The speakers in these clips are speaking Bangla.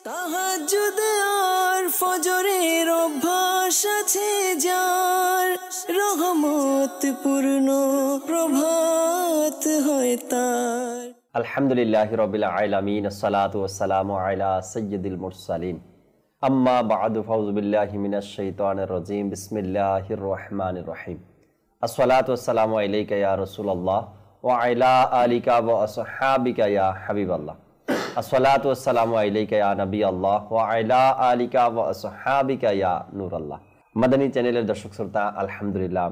তাহাজ্জুদ আর ফজরের অভ্যাস আছে যার, রহমত পূর্ণ প্রভাত হয় তার। আলহামদুলিল্লাহি রাব্বিল আলামিন, আসসালাতু ওয়াসসালামু আলা সাইয়্যিদিল মুরসালিন, আম্মা বা'দু, ফাউযু বিল্লাহি মিনাশ শাইতানির রাজীম, বিসমিল্লাহির রহমানির রহিম। আসসালাতু ওয়াসসালামু আলাইকা ইয়া রাসূলুল্লাহ ওয়া আলা আলিকা ওয়া আসহাবিকা ইয়া হাবিবাল্লাহ। আসসালাতু ওয়াসসালামু আলাইকা ইয়া নবিয়াল্লাহ ওয়া আলা আলিকা ওয়া আসহাবিকা ইয়া নূরাল্লাহ। মাদানী চ্যানেলের দর্শক শ্রোতা, আলহামদুলিল্লাহ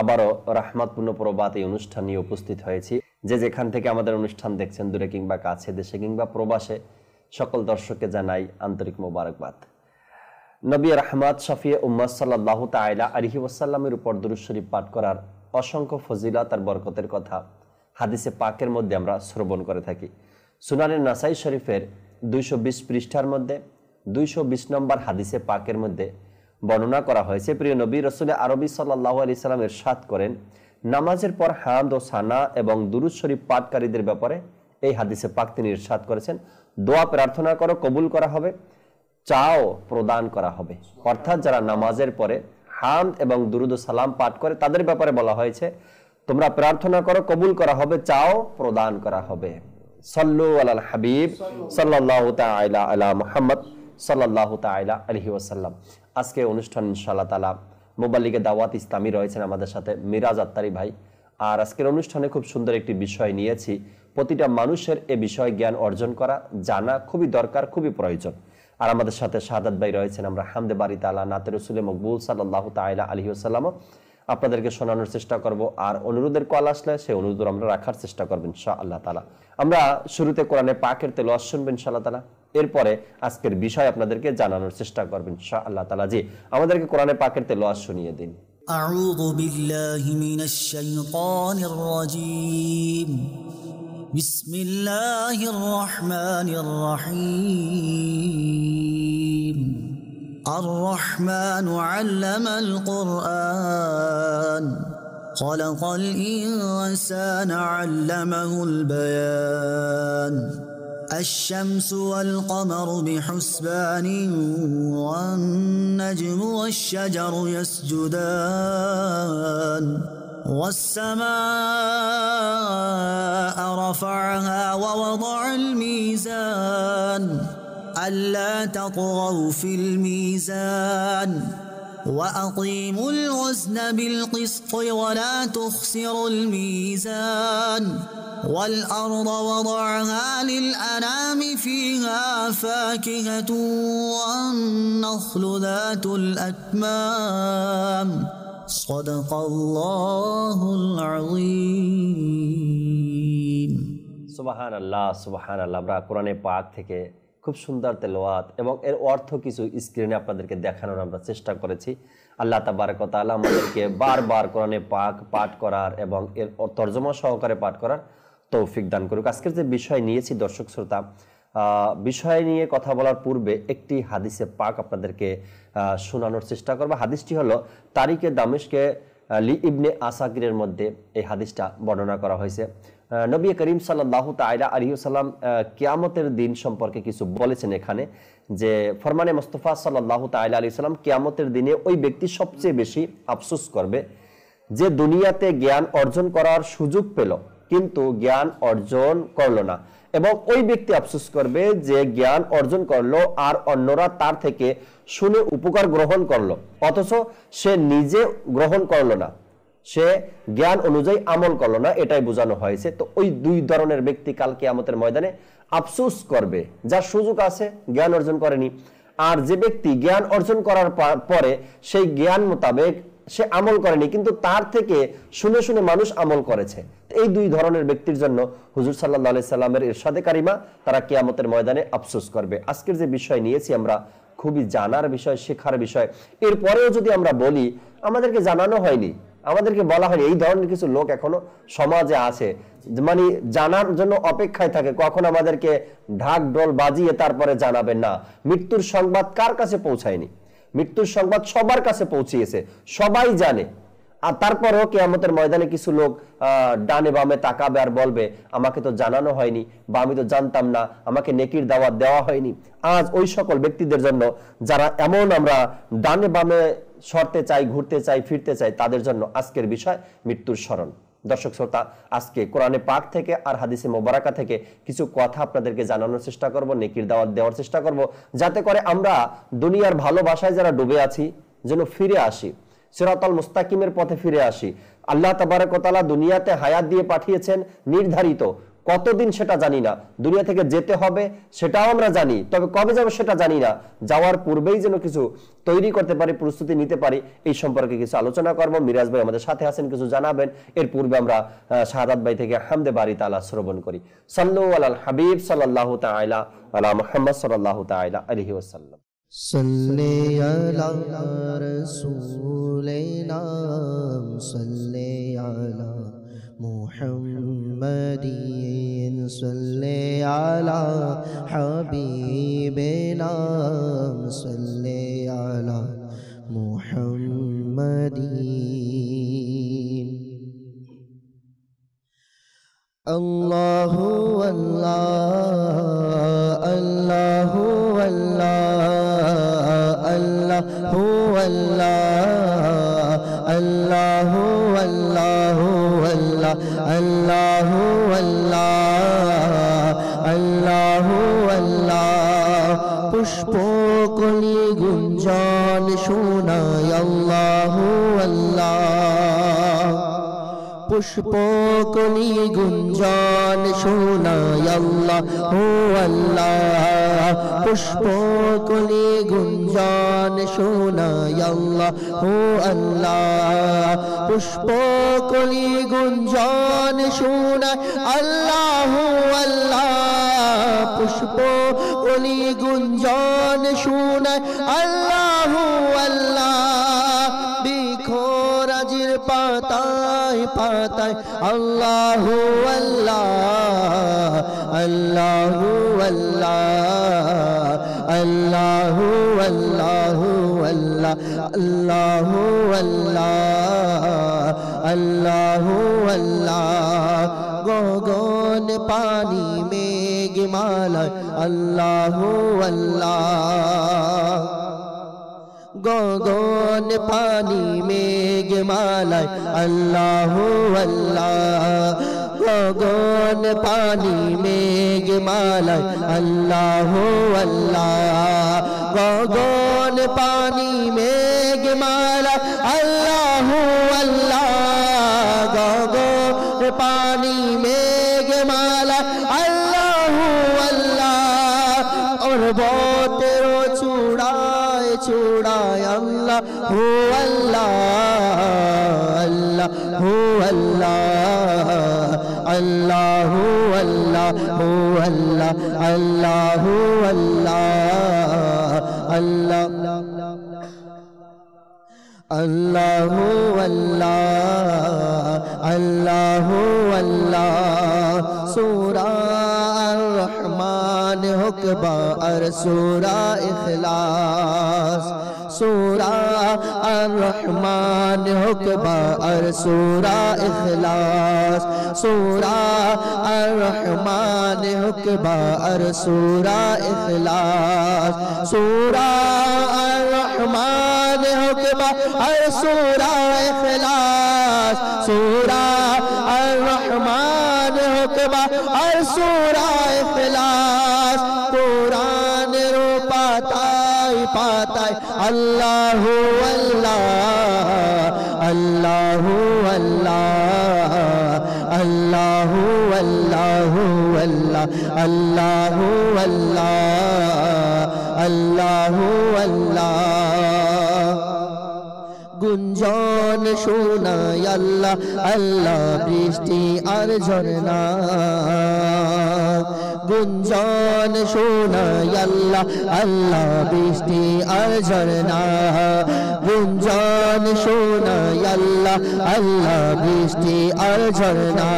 আবারও রহমতপূর্ণ প্রভাত এই অনুষ্ঠান নিয়ে উপস্থিত হয়েছি। যে যেখান থেকে আমাদের অনুষ্ঠান দেখছেন, দূরে কিংবা কাছে, দেশে কিংবা প্রবাসে, সকল দর্শককে জানাই আন্তরিক মোবারকবাদ। নবী রহমত শফিয়ে উম্মত সাল্লাল্লাহু তাআলা আলাইহি ওয়াসাল্লামের উপর দুরূদ শরীফ পাঠ করার অসংখ্য ফজিলত আর বরকতের কথা হাদিসে পাকের মধ্যে আমরা শ্রবণ করে থাকি। সুনানে নাসাই শরীফের 220 পৃষ্ঠার মধ্যে 220 নম্বর হাদিসে পাকের মধ্যে বর্ণনা করা হয়েছে, প্রিয় নবী রাসূল আরবি সাল্লাল্লাহু আলাইহি সাল্লাম ইরশাদ করেন, নামাজের পর হামদ ও সানা এবং দুরূদ শরীফ পাঠকারীদের ব্যাপারে এই হাদিসে পাক তিনি ইরশাদ করেছেন, দোয়া প্রার্থনা করো, কবুল করা হবে, চাও প্রদান করা হবে। অর্থাৎ যারা নামাজের পরে হামদ এবং দুরূদ ও সালাম পাঠ করে তাদের ব্যাপারে বলা হয়েছে, তোমরা প্রার্থনা করো, কবুল করা হবে, চাও প্রদান করা হবে। সাল্লু আলাল হাবিব সাল্লাল্লাহু তাআলা আলা মুহাম্মদ সাল্লাল্লাহু তাআলা আলাইহি ওয়াসাল্লাম। আজকে অনুষ্ঠান ইনশাআল্লাহ তাআলা মুবাল্লিগে দাওয়াত ইসলামী রয়েছেন আমাদের সাথে মিরাজ আত্তারি ভাই। আর আজকের অনুষ্ঠানে খুব সুন্দর একটি বিষয় নিয়েছি। প্রতিটা মানুষের এ বিষয়ে জ্ঞান অর্জন করা, জানা খুবই দরকার, খুবই প্রয়োজন। আর আমাদের সাথে শাহাদাত ভাই রয়েছেন। আমরা হামদে বারি তাআলা নাতে রাসূলে মকবুল সাল্লাল্লাহু তাআলা আলাইহি ওয়াসাল্লাম আপনাদেরকে শোনানোর চেষ্টা করব। আর অনুরোধের কল আসলে সেই অনুরোধ আমরা রাখার চেষ্টা করব ইনশাআল্লাহ তাআলা। আমরা শুরুতে কোরআনে পাকের তেলাওয়াত শুনবেন ইনশাআল্লাহ তাআলা। এরপরে আজকের বিষয় আপনাদেরকে জানানোর চেষ্টা করবেন ইনশাআল্লাহ তাআলা। জি, আমাদেরকে কোরআনে পাকের তেলাওয়াত শুনিয়ে দিন। আউযু বিল্লাহি মিনাশ শাইতানির রাজীম। বিসমিল্লাহির রহমানির রহিম। الرحمن علم القرآن خلق الإنسان علمه البيان الشمس والقمر بحسبان والنجم والشجر يسجدان والسماء رفعها ووضع الميزان ألا تطغوا في الميزان وأقيموا الوزن بالقسط ولا تخسروا الميزان والأرض وضعها للأنام فيها فاكهة والنخل ذات الأكمام صدق الله العظيم। সুবহানাল্লাহ, সুবহানাল্লাহ। আমরা কোরআনে পাক থেকে খুব সুন্দর তেলাওয়াত এবং এর অর্থ কিছু স্ক্রিনে আপনাদেরকে দেখানোর আমরা চেষ্টা করেছি। আল্লাহ তাবারক ওয়া তাআলা আমাদেরকে বারবার কোরআনে পাক পাঠ করার এবং এর তরজমা সহকারে পাঠ করার তৌফিক দান করুক। আজকের যে বিষয় নিয়েছি দর্শক শ্রোতা, বিষয় নিয়ে কথা বলার পূর্বে একটি হাদিসে পাক আপনাদেরকে শোনানোর চেষ্টা করব। হাদিসটি হলো তারিখে দামেশকে লি ইবনে আসাকিরের মধ্যে এই হাদিসটা বর্ণনা করা হয়েছে। নবী করিম সাল্লাল্লাহু তাআলা আলাইহি ওয়াসাল্লাম কিয়ামতের দিন সম্পর্কে কিছু বলেছেন এখানে, যে ফরমানে মুস্তাফা সাল্লাল্লাহু তাআলা আলাইহি ওয়াসাল্লাম কিয়ামতের দিনে ওই ব্যক্তি সবচেয়ে বেশি আফসোস করবে যে দুনিয়াতে জ্ঞান অর্জন করার সুযোগ পেল কিন্তু জ্ঞান অর্জন করলো না, এবং ওই ব্যক্তি আফসোস করবে যে জ্ঞান অর্জন করলো আর অন্যরা তার থেকে শুনে উপকার গ্রহণ করলো অথচ সে নিজে গ্রহণ করলো না, সে জ্ঞান অনুযায়ী আমল করলো না। এটাই বোঝানো হয়েছে। তো ওই দুই ধরনের ব্যক্তি কাল কিয়ামতের ময়দানে আফসোস করবে, যার সুযোগ আছে জ্ঞান অর্জন করেনি, আর যে ব্যক্তি জ্ঞান অর্জন করার পরে সেই জ্ঞান মোতাবেক সে আমল করেনি কিন্তু তার থেকে শুনে শুনে মানুষ আমল করেছে। এই দুই ধরনের ব্যক্তির জন্য হুজুর সাল্লাল্লাহু আলাইহি সাল্লামের ইরশাদে কারিমা, তারা কিয়ামতের ময়দানে আফসোস করবে। আজকের যে বিষয় নিয়েছি আমরা খুবই জানার বিষয়, শেখার বিষয়। এরপরেও যদি আমরা বলি, আমাদেরকে জানানো হয়নি, আমাদেরকে বলা হয়নি, এই ধরনের কিছু লোক এখনো সমাজে আছে, মানে জানার জন্য অপেক্ষায় থাকে কখন আমাদেরকে ঢাক ঢোল বাজিয়ে তারপরে জানাবেন। না, মৃত্যুর সংবাদ কার কাছে পৌঁছায়নি? মৃত্যুর সংবাদ সবার কাছে পৌঁছিয়েছে, সবাই জানে। আর তারপরেও কিয়ামতের ময়দানে কিছু লোক ডানে বামে তাকাবে আর বলবে আমাকে তো জানানো হয়নি, বা আমি তো জানতাম না, আমাকে নেকির দাওয়াত দেওয়া হয়নি। আজ ওই সকল ব্যক্তিদের জন্য যারা এমন আমরা ডানে বামে সরতে চাই, ঘুরতে চাই, ফিরতে চাই, তাদের জন্য আজকের বিষয় মৃত্যুর স্মরণ। দর্শক শ্রোতা, আজকে কোরআনে পাক থেকে আর হাদিসে মোবারকা থেকে কিছু কথা আপনাদেরকে জানানোর চেষ্টা করব, নেকির দাওয়াত দেওয়ার চেষ্টা করব, যাতে করে আমরা দুনিয়ার ভালোবাসায় যারা ডুবে আছি যেন ফিরে আসি, সিরাতাল মুস্তাকিমের পথে ফিরে আসি। আল্লাহ তাবারক ওয়া তাআলা দুনিয়াতে হায়াত দিয়ে পাঠিয়েছেন নির্ধারিত, কতদিন সেটা জানি না, দুনিয়া থেকে যেতে হবে সেটাও আমরা জানি, তবে কবে যাবো সেটা জানি না। যাওয়ার পূর্বেই যেন কিছু তৈরি করতে পারি, প্রস্তুতি নিতে পারি, এই সম্পর্কে কিছু আলোচনা করব। মিরাজ ভাই আমাদের সাথে আছেন, কিছু জানাবেন। এর পূর্বে আমরা শাহাদাত ভাই থেকে হামদে বারি তাআলা শ্রবণ করি। সাল্লু আলাল হাবিব সাল্লাল্লাহু তাআলা আলা মুহাম্মদ সাল্লাল্লাহু তাআলা আলাইহি ওয়াসাল্লাম। सल्ले अला रसूलिना सल्ले अला मुहम्मदिन सल्ले अला हबीबिना सल्ले अला मुहम्मदिन। अल्लाहु अल्लाह अल्लाहु अल्लाह अल्लाहु अल्लाह अल्लाहु अल्लाहु अल्लाहु अल्लाह अल्लाहु अल्लाह। पुष्पोकली गुंजान शोनाय अल्लाहु अल्लाह, पुष्पोकली गुंजान शोनाय अल्लाहु अल्लाह, पुष्पोकली गुंजान शोनाय अल्लाहु अल्लाह, पुष्पोकली गुंजान शोनाय अल्लाहु अल्लाह, पुष्पोकली गुंजान शोनाय अल्लाहु अल्लाह। बिखोराजिर पाताय पाताय अल्लाहु अल्लाह अल्लाहु अल्लाह अल्लाहु अल्लाहु अल्लाहु अल्लाह अल्लाहु अल्लाह। गगन पानी मेघमाला अल्लाहु अल्लाह, गगन पानी मेघमालाय अल्लाहु अल्लाह, गगन पानी मेघमालाय अल्लाहु अल्लाह, गगन पानी मेघमालाय अल्लाहु अल्लाह, गगन पानी मेघमालाय अल्लाहु अल्लाह। और बहुतेरो चूड़ाए चूड़ाए अल्लाहु अल्लाह अल्लाहु अल्लाह अल्लाहु अल्लाहु अल्लाहु अल्लाह अल्लाहु अल्लाह अल्लाहु अल्लाह। सूरा अर्रहमान हुक्बा और सूरा इखलास, सूरा अर्रहमान हुक्बा और सूरा इखलास, सूरा अर्रहमान हुक्बा और सूरा इखलास, सूरा अर्रहमान हुक्बा और सूरा इखलास, सूरा अर्रहमान हुक्बा और सूरा इखलास। कुरान रो पाताय पाताय अल्लाहु अल्लाह अल्लाहु अल्लाह अल्लाहु अल्लाहु अल्लाहु अल्लाह अल्लाहु अल्लाह। गुंजान शोनाय अल्लाह अल्लाह बृष्टि और झरना, गुंजान शोनाय अल्लाह अल्लाह बृष्टि और झरना, गुंजान शोनाय अल्लाह अल्लाह बृष्टि और झरना,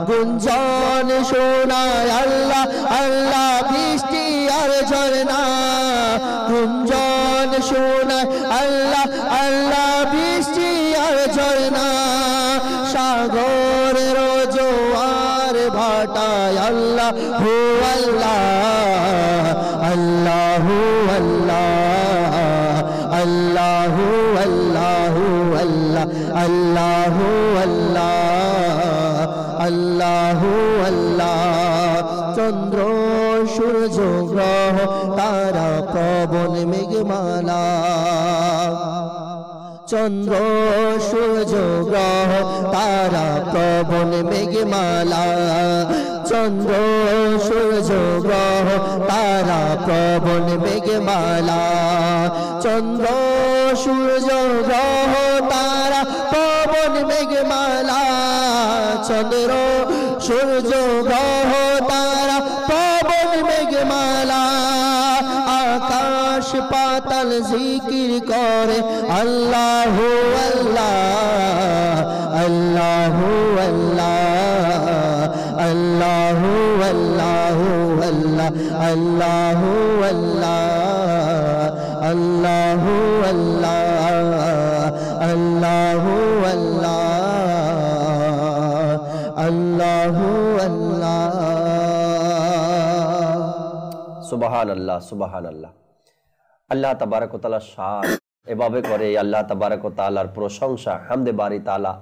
गुंजान शोनाय अल्लाह अल्लाह बृष्टि और झरना, गुंजान शोनाय अल्लाह अल्लाह बृष्टि और झरना। আল্লাহু আল্লাহ আল্লাহু আল্লাহ আল্লাহু আল্লাহু আল্লাহ আল্লাহু আল্লাহ আল্লাহু আল্লাহ চন্দ্র সূর্য গ্রহ তারা পবন মেঘমালা চন্দ্র সূর্য গ্রহ তারা পবন মেঘমালা চন্দ্র সূর্য গ্রহ তারা পবন মেঘমালা চন্দ্র সূর্য গ্রহ তারা পবন মেঘমালা চন্দ্র সূর্য গ্রহ তারা পবন মেঘমালা আকাশ পাতাল জিকির করে আল্লাহু আল্লাহ আল্লাহু আল্লাহ আল্লাহু আল্লাহু আল্লাহ আল্লাহু আল্লাহ আল্লাহু আল্লাহ আল্লাহু আল্লাহ আল্লাহু আল্লাহ সুবহানাল্লাহ সুবহানাল্লাহ। আল্লাহ তাবারক ওয়া তাআলা শান এভাবে করে আল্লাহ তাবারক ওয়া তাআলার প্রশংসা হামদে বারি তাআলা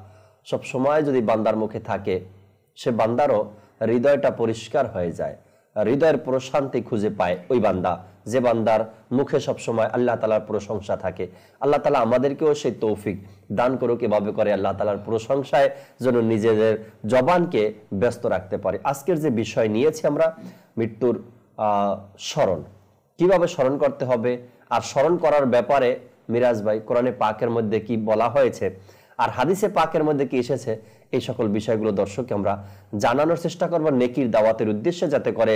সব সময় যদি বান্দার মুখে থাকে, সে বান্দারও হৃদয়টা পরিষ্কার হয়ে যায়, হৃদয়ের প্রশান্তি খুঁজে পায় ওই বান্দা যে বান্দার মুখে সব সময় আল্লাহ তাআলার প্রশংসা থাকে। আল্লাহ তাআলা আমাদেরকেও সেই তৌফিক দান করুক এভাবে করে আল্লাহ তাআলার প্রশংসায় যেন নিজেদের জবানকে ব্যস্ত রাখতে পারি। আজকের যে বিষয় নিয়েছি আমরা মৃত্যুর স্মরণ, কিভাবে স্মরণ করতে হবে, আর স্মরণ করার ব্যাপারে মিরাজ ভাই কোরআনে পাকের মধ্যে কি বলা হয়েছে আর হাদিসে পাকের মধ্যে কি এসেছে, এই সকল বিষয়গুলো দর্শককে আমরা জানানোর চেষ্টা করব নেকির দাওয়াতের উদ্দেশ্যে, যাতে করে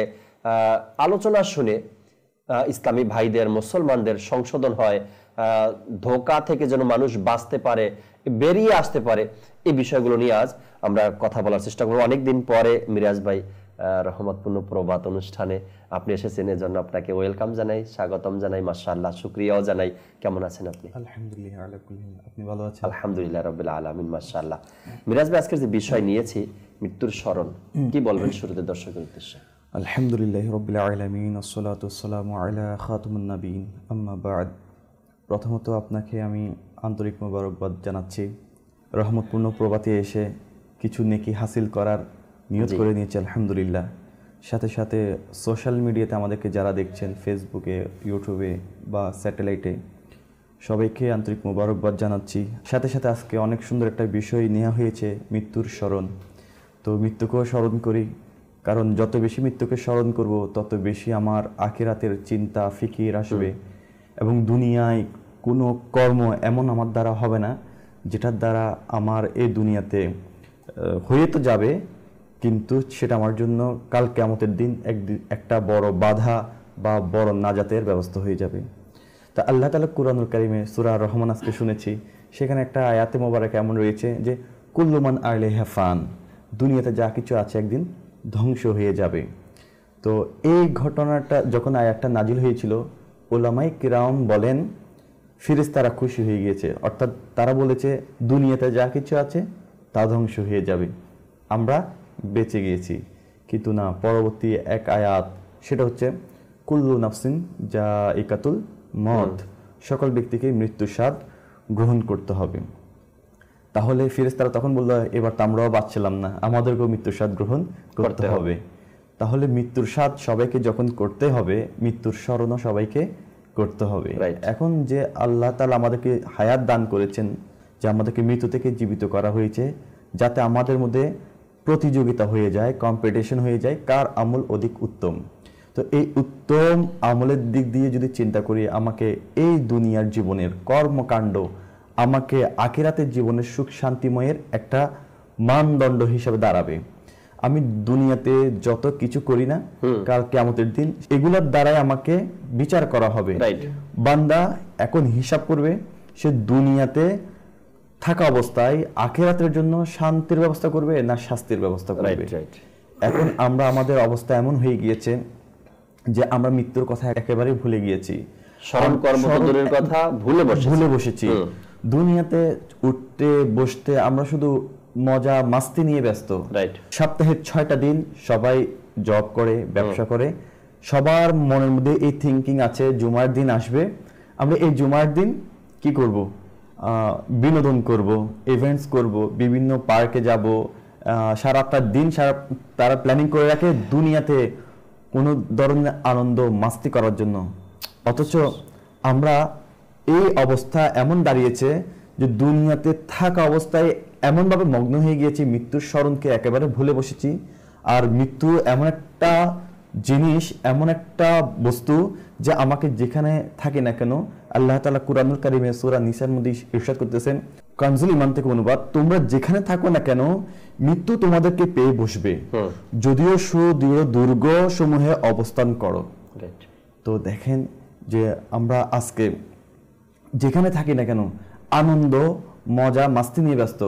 আলোচনা শুনে ইসলামী ভাইদের মুসলমানদের সংশোধন হয়, ধোঁকা থেকে যেন মানুষ বাঁচতে পারে, বেরিয়ে আসতে পারে। এই বিষয়গুলো নিয়ে আজ আমরা কথা বলার চেষ্টা করব। অনেকদিন পরে মিরাজ ভাই রহমতপূর্ণ প্রভাত অনুষ্ঠানে আপনি এসেছেন, এজন্য আপনাকে ওয়েলকাম জানাই, স্বাগতম জানাই, মাশাআল্লাহ শুকরিয়াও জানাই। কেমন আছেন আপনি? আলহামদুলিল্লাহ আলা কুল্লি হাল। আপনি ভালো আছেন? আলহামদুলিল্লাহ রাব্বিল আলামিন, মাশাআল্লাহ। মিরাজ ভাই আজকের যে বিষয় নিয়েছি মৃত্যুর স্মরণ, কি বলবেন শুরুতে দর্শকের উদ্দেশ্যে? আলহামদুলিল্লাহ রাব্বিল আলামিন, আসসালাতু ওয়াসসালামু আলা খাতামুন নবিয়্যিন, আম্মা বা'দ। প্রথমত আপনাকে আমি আন্তরিক মোবারকবাদ জানাচ্ছি। রহমতপূর্ণ প্রভাতে এসে কিছু নেকি হাসিল করার নিয়ত করে নিয়েছি আলহামদুলিল্লাহ। সাথে সাথে সোশ্যাল মিডিয়াতে আমাদেরকে যারা দেখছেন, ফেসবুকে, ইউটিউবে বা স্যাটেলাইটে, সবাইকে আন্তরিক মোবারকবাদ জানাচ্ছি। সাথে সাথে আজকে অনেক সুন্দর একটা বিষয় নেওয়া হয়েছে, মৃত্যুর স্মরণ। তো মৃত্যুকেও স্মরণ করি, কারণ যত বেশি মৃত্যুকে স্মরণ করব তত বেশি আমার আখিরাতের চিন্তা ফিকির আসবে, এবং দুনিয়ায় কোনো কর্ম এমন আমার দ্বারা হবে না যেটার দ্বারা আমার এই দুনিয়াতে হয়ে তো যাবে, কিন্তু সেটা আমার জন্য কাল কিয়ামতের দিন একটা বড় বাধা বা বড় নাজাতের ব্যবস্থা হয়ে যাবে। তা আল্লাহ তাআলা কুরআনুল কারীমে সূরা রহমান আজকে শুনেছি, সেখানে একটা আয়াতে মোবারক এমন রয়েছে যে কুল্লু মান আলাইহা ফান, দুনিয়াতে যা কিছু আছে একদিন ধ্বংস হয়ে যাবে। তো এই ঘটনাটা যখন আয়াতটা নাজিল হয়েছিল, উলামায়ে কিরাম বলেন ফেরেশতারা খুশি হয়ে গিয়েছে, অর্থাৎ তারা বলেছে দুনিয়াতে যা কিছু আছে তা ধ্বংস হয়ে যাবে, আমরা বেঁচে গিয়েছি। কিন্তু না, পরবর্তী এক আয়াত, সেটা হচ্ছে কুল্লু নাফসিন যায়িকাতুল মউত, সকল ব্যক্তিকে মৃত্যুর স্বাদ গ্রহণ করতে হবে। তাহলে ফেরেশতারা তখন বলল, এবার তো আমরাও বাঁচছিলাম না, আমাদেরকেও মৃত্যুর স্বাদ গ্রহণ করতে হবে। তাহলে মৃত্যুর স্বাদ সবাইকে যখন করতে হবে, মৃত্যুর স্মরণও সবাইকে করতে হবে। এখন যে আল্লাহ তাআলা আমাদেরকে হায়াত দান করেছেন, যে আমাদেরকে মৃত্যু থেকে জীবিত করা হয়েছে, যাতে আমাদের মধ্যে প্রতিযোগিতা হয়ে যায়, কম্পিটিশন হয়ে যায়, কার আমল অধিক উত্তম। তো এই উত্তম আমলের দিক দিয়ে যদি চিন্তা করি, আমাকে এই দুনিয়ার জীবনের কর্মকাণ্ড আমাকে আখিরাতের জীবনের সুখ শান্তিময়ের একটা মানদণ্ড হিসেবে দাঁড়াবে। আমি দুনিয়াতে যত কিছু করি না, কাল কিয়ামতের দিন এগুলোর দ্বারাই আমাকে বিচার করা হবে। বান্দা এখন হিসাব করবে সে দুনিয়াতে থাকা অবস্থায় আখিরাতের জন্য শান্তির ব্যবস্থা করবে না শাস্তির ব্যবস্থা করবে। এখন আমরা আমাদের অবস্থা এমন হয়ে গিয়েছে যে আমরা মৃত্যুর কথা একেবারে ভুলে গিয়েছি, স্মরণ কর্মপদ্ধতির কথা ভুলে বসেছি। দুনিয়াতে উঠতে বসতে আমরা শুধু মজা মাস্তি নিয়ে ব্যস্ত। সপ্তাহের 6টা দিন সবাই জব করে, ব্যবসা করে, সবার মনের মধ্যে এই থিঙ্কিং আছে জুমার দিন আসবে, আমরা এই জুমার দিন কি করব, বিনোদন করব, ইভেন্টস করব, বিভিন্ন পার্কে যাব, সারাটা দিন তারা প্ল্যানিং করে রাখে দুনিয়াতে কোনো ধরনের আনন্দ মাস্তি করার জন্য। অথচ আমরা এই অবস্থা এমন দাঁড়িয়েছে যে দুনিয়াতে থাকা অবস্থায় এমনভাবে মগ্ন হয়ে গিয়েছি, মৃত্যুর স্মরণকে একেবারে ভুলে বসেছি। আর মৃত্যু এমন একটা জিনিস, এমন একটা বস্তু যে আমাকে যেখানে থাকি না কেন, আল্লাহ তাআলা কুরআনুল কারীমে সূরা নিসার মধ্যে ইরশাদ করতেছেন, কানজুল ঈমান থেকে অনুবাদ, তোমরা যেখানে থাকো না কেন মৃত্যু তোমাদেরকে পেয়ে বসবে, যদিও সুদৃঢ় দুর্গ সমূহে অবস্থান করো। তো দেখেন যে আমরা আজকে যেখানে থাকি না কেন আনন্দ, মজা, মাস্তি নিয়ে ব্যস্ত,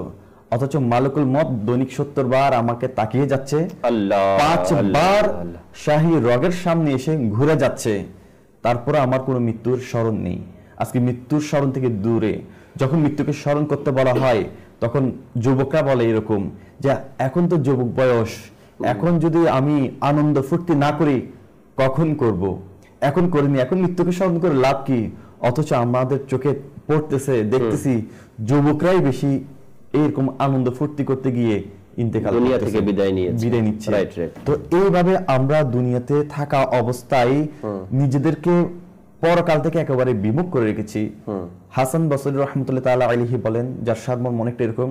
অথচ মালিকুল মত দৈনিক 70 বার আমাকে তাকিয়ে যাচ্ছে, 5 বার শাহী রগের সামনে এসে ঘুরে যাচ্ছে, তারপরে আমার কোনো মৃত্যুর স্মরণ নেই। আজকে মৃত্যুর স্মরণ থেকে দূরে। যখন মৃত্যুকে স্মরণ করতে বলা হয় তখন যুবকরা বলে এরকম যে এখন তো যুবক বয়স, এখন যদি আমি আনন্দ ফুর্তি না করি কখন করব, এখন করিনি, এখন মৃত্যুকে স্মরণ করে লাভ কি? অথচ আমাদের চোখে পড়তেছে, দেখতেছি যুবকরাই বেশি এরকম আনন্দ ফুর্তি করতে গিয়ে ইন্তেকাল দুনিয়া থেকে বিদায় নিচ্ছে। তো এইভাবে আমরা দুনিয়াতে থাকা অবস্থায় নিজেদেরকে পরকাল থেকে একেবারে বিমুখ করে রেখেছি। হাসান বসরি রহমতুল্লাহ তাআলা আলাইহি বলেন, যার সারমর্ম অনেকটা এরকম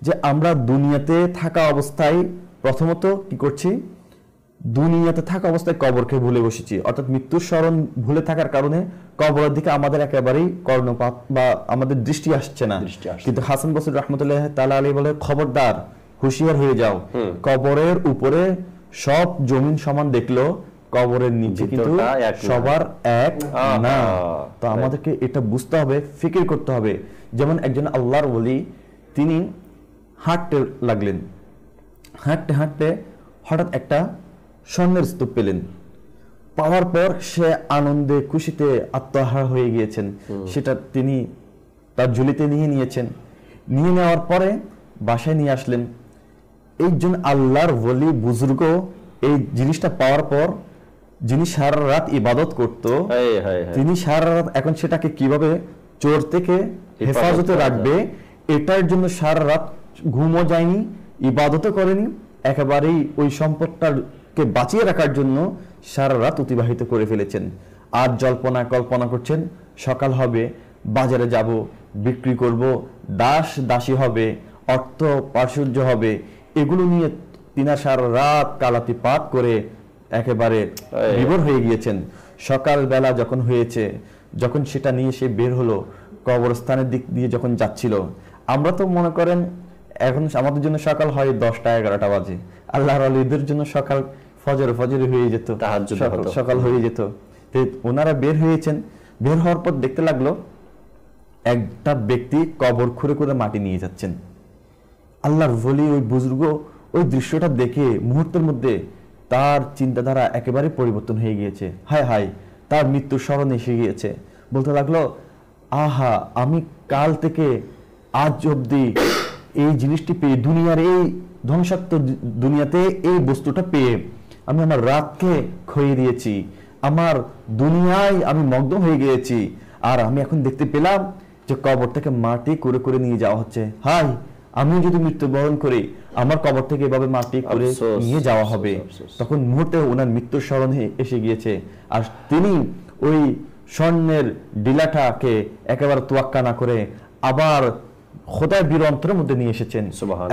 যে আমরা দুনিয়াতে থাকা অবস্থায় প্রথমত কি করছি, দুনিয়াতে থাকা অবস্থায় কবরকে ভুলে বসেছি, অর্থাৎ মৃত্যুর স্মরণ ভুলে থাকার কারণে কবরের দিকে আমাদের একেবারেই কর্ণপাত বা আমাদের দৃষ্টি আসছে না। কিন্তু হাসান বসরি রহমতুল্লাহ তাআলা আলাইহি বলে, খবরদার, হুঁশিয়ার হয়ে যাও, কবরের উপরে সব জমিন সমান দেখলো, কবরের নিচে কিন্তু সবার এক না। তো আমাদেরকে এটা বুঝতে হবে, ফিকির করতে হবে। যেমন একজন আল্লাহর ওলি, তিনি হাঁটতে লাগলেন, হাঁটতে হাঁটতে হঠাৎ একটা স্বর্ণের স্তূপ পেলেন, পাওয়ার পর সে আনন্দে খুশিতে আত্মহারা হয়ে গিয়েছেন, সেটা তিনি তার ঝুলিতে নিয়ে নিয়েছেন। নিয়ে নেওয়ার পরে বাসায় নিয়ে আসলেন। এইজন আল্লাহর ওলি বুজুর্গ এই জিনিসটা পাওয়ার পর, যিনি সারা রাত ইবাদত করত, তিনি সারা রাত এখন সেটাকে কিভাবে চোর থেকে হেফাজতে রাখবে, এটার জন্য সারা রাত ঘুমও যায়নি, ইবাদতও করেনি, একেবারেই ওই সম্পদটাকে বাঁচিয়ে রাখার জন্য সারা রাত অতিবাহিত করে ফেলেছেন। আর জল্পনা কল্পনা করছেন সকাল হবে, বাজারে যাব, বিক্রি করব, দাস দাসী হবে, অর্থ প্রাচুর্য হবে, এগুলো নিয়ে তিনি সারা রাত কালাতিপাত করে একেবারে বিভোর হয়ে গিয়েছেন। সকালবেলা যখন হয়েছে, যখন সেটা নিয়ে সে বের হলো, কবরস্থানের দিক দিয়ে যখন যাচ্ছিল, আমরা তো মনে করেন এখন আমাদের জন্য সকাল হয় 10টা 11টা বাজে, আল্লাহর ওলিদের জন্য সকাল ফজর হয়ে যেত, সকাল হয়ে যেত। তো ওনারা বের হয়েছেন, বের হওয়ার পর দেখতে লাগলো একটা ব্যক্তি কবর খুঁড়ে খুঁড়ে মাটি নিয়ে যাচ্ছেন। আল্লাহর ওলি ওই বুজুর্গ ওই দৃশ্যটা দেখে মুহূর্তের মধ্যে তার চিন্তাধারা একেবারে পরিবর্তন হয়ে গিয়েছে। হায় হায়, তার মৃত্যুর স্মরণ এসে গিয়েছে। বলতে লাগলো, আহা, আমি কাল থেকে আজ অব্দি এই জিনিসটি পেয়ে, দুনিয়ার এই ধ্বংসাত্মক দুনিয়াতে এই বস্তুটা পেয়ে আমি আমার রাতকে খইয়ে দিয়েছি, আমার দুনিয়ায় আমি মগ্ন হয়ে গিয়েছি, আর আমি এখন দেখতে পেলাম যে কবর থেকে মাটি করে করে নিয়ে যাওয়া হচ্ছে। হায়, আমি যদি মৃত্যুবরণ করি আমার কবর থেকে এভাবে মাটি করে নিয়ে যাওয়া হবে। তখন মুহূর্তে ওনার মৃত্যুর স্মরণ এসে গিয়েছে, আর তিনি ওই স্বর্ণের ডিলাটাকে একেবারে তোয়াক্কা না করে আবার খোদার বীর অন্তরের মধ্যে নিয়ে এসেছেন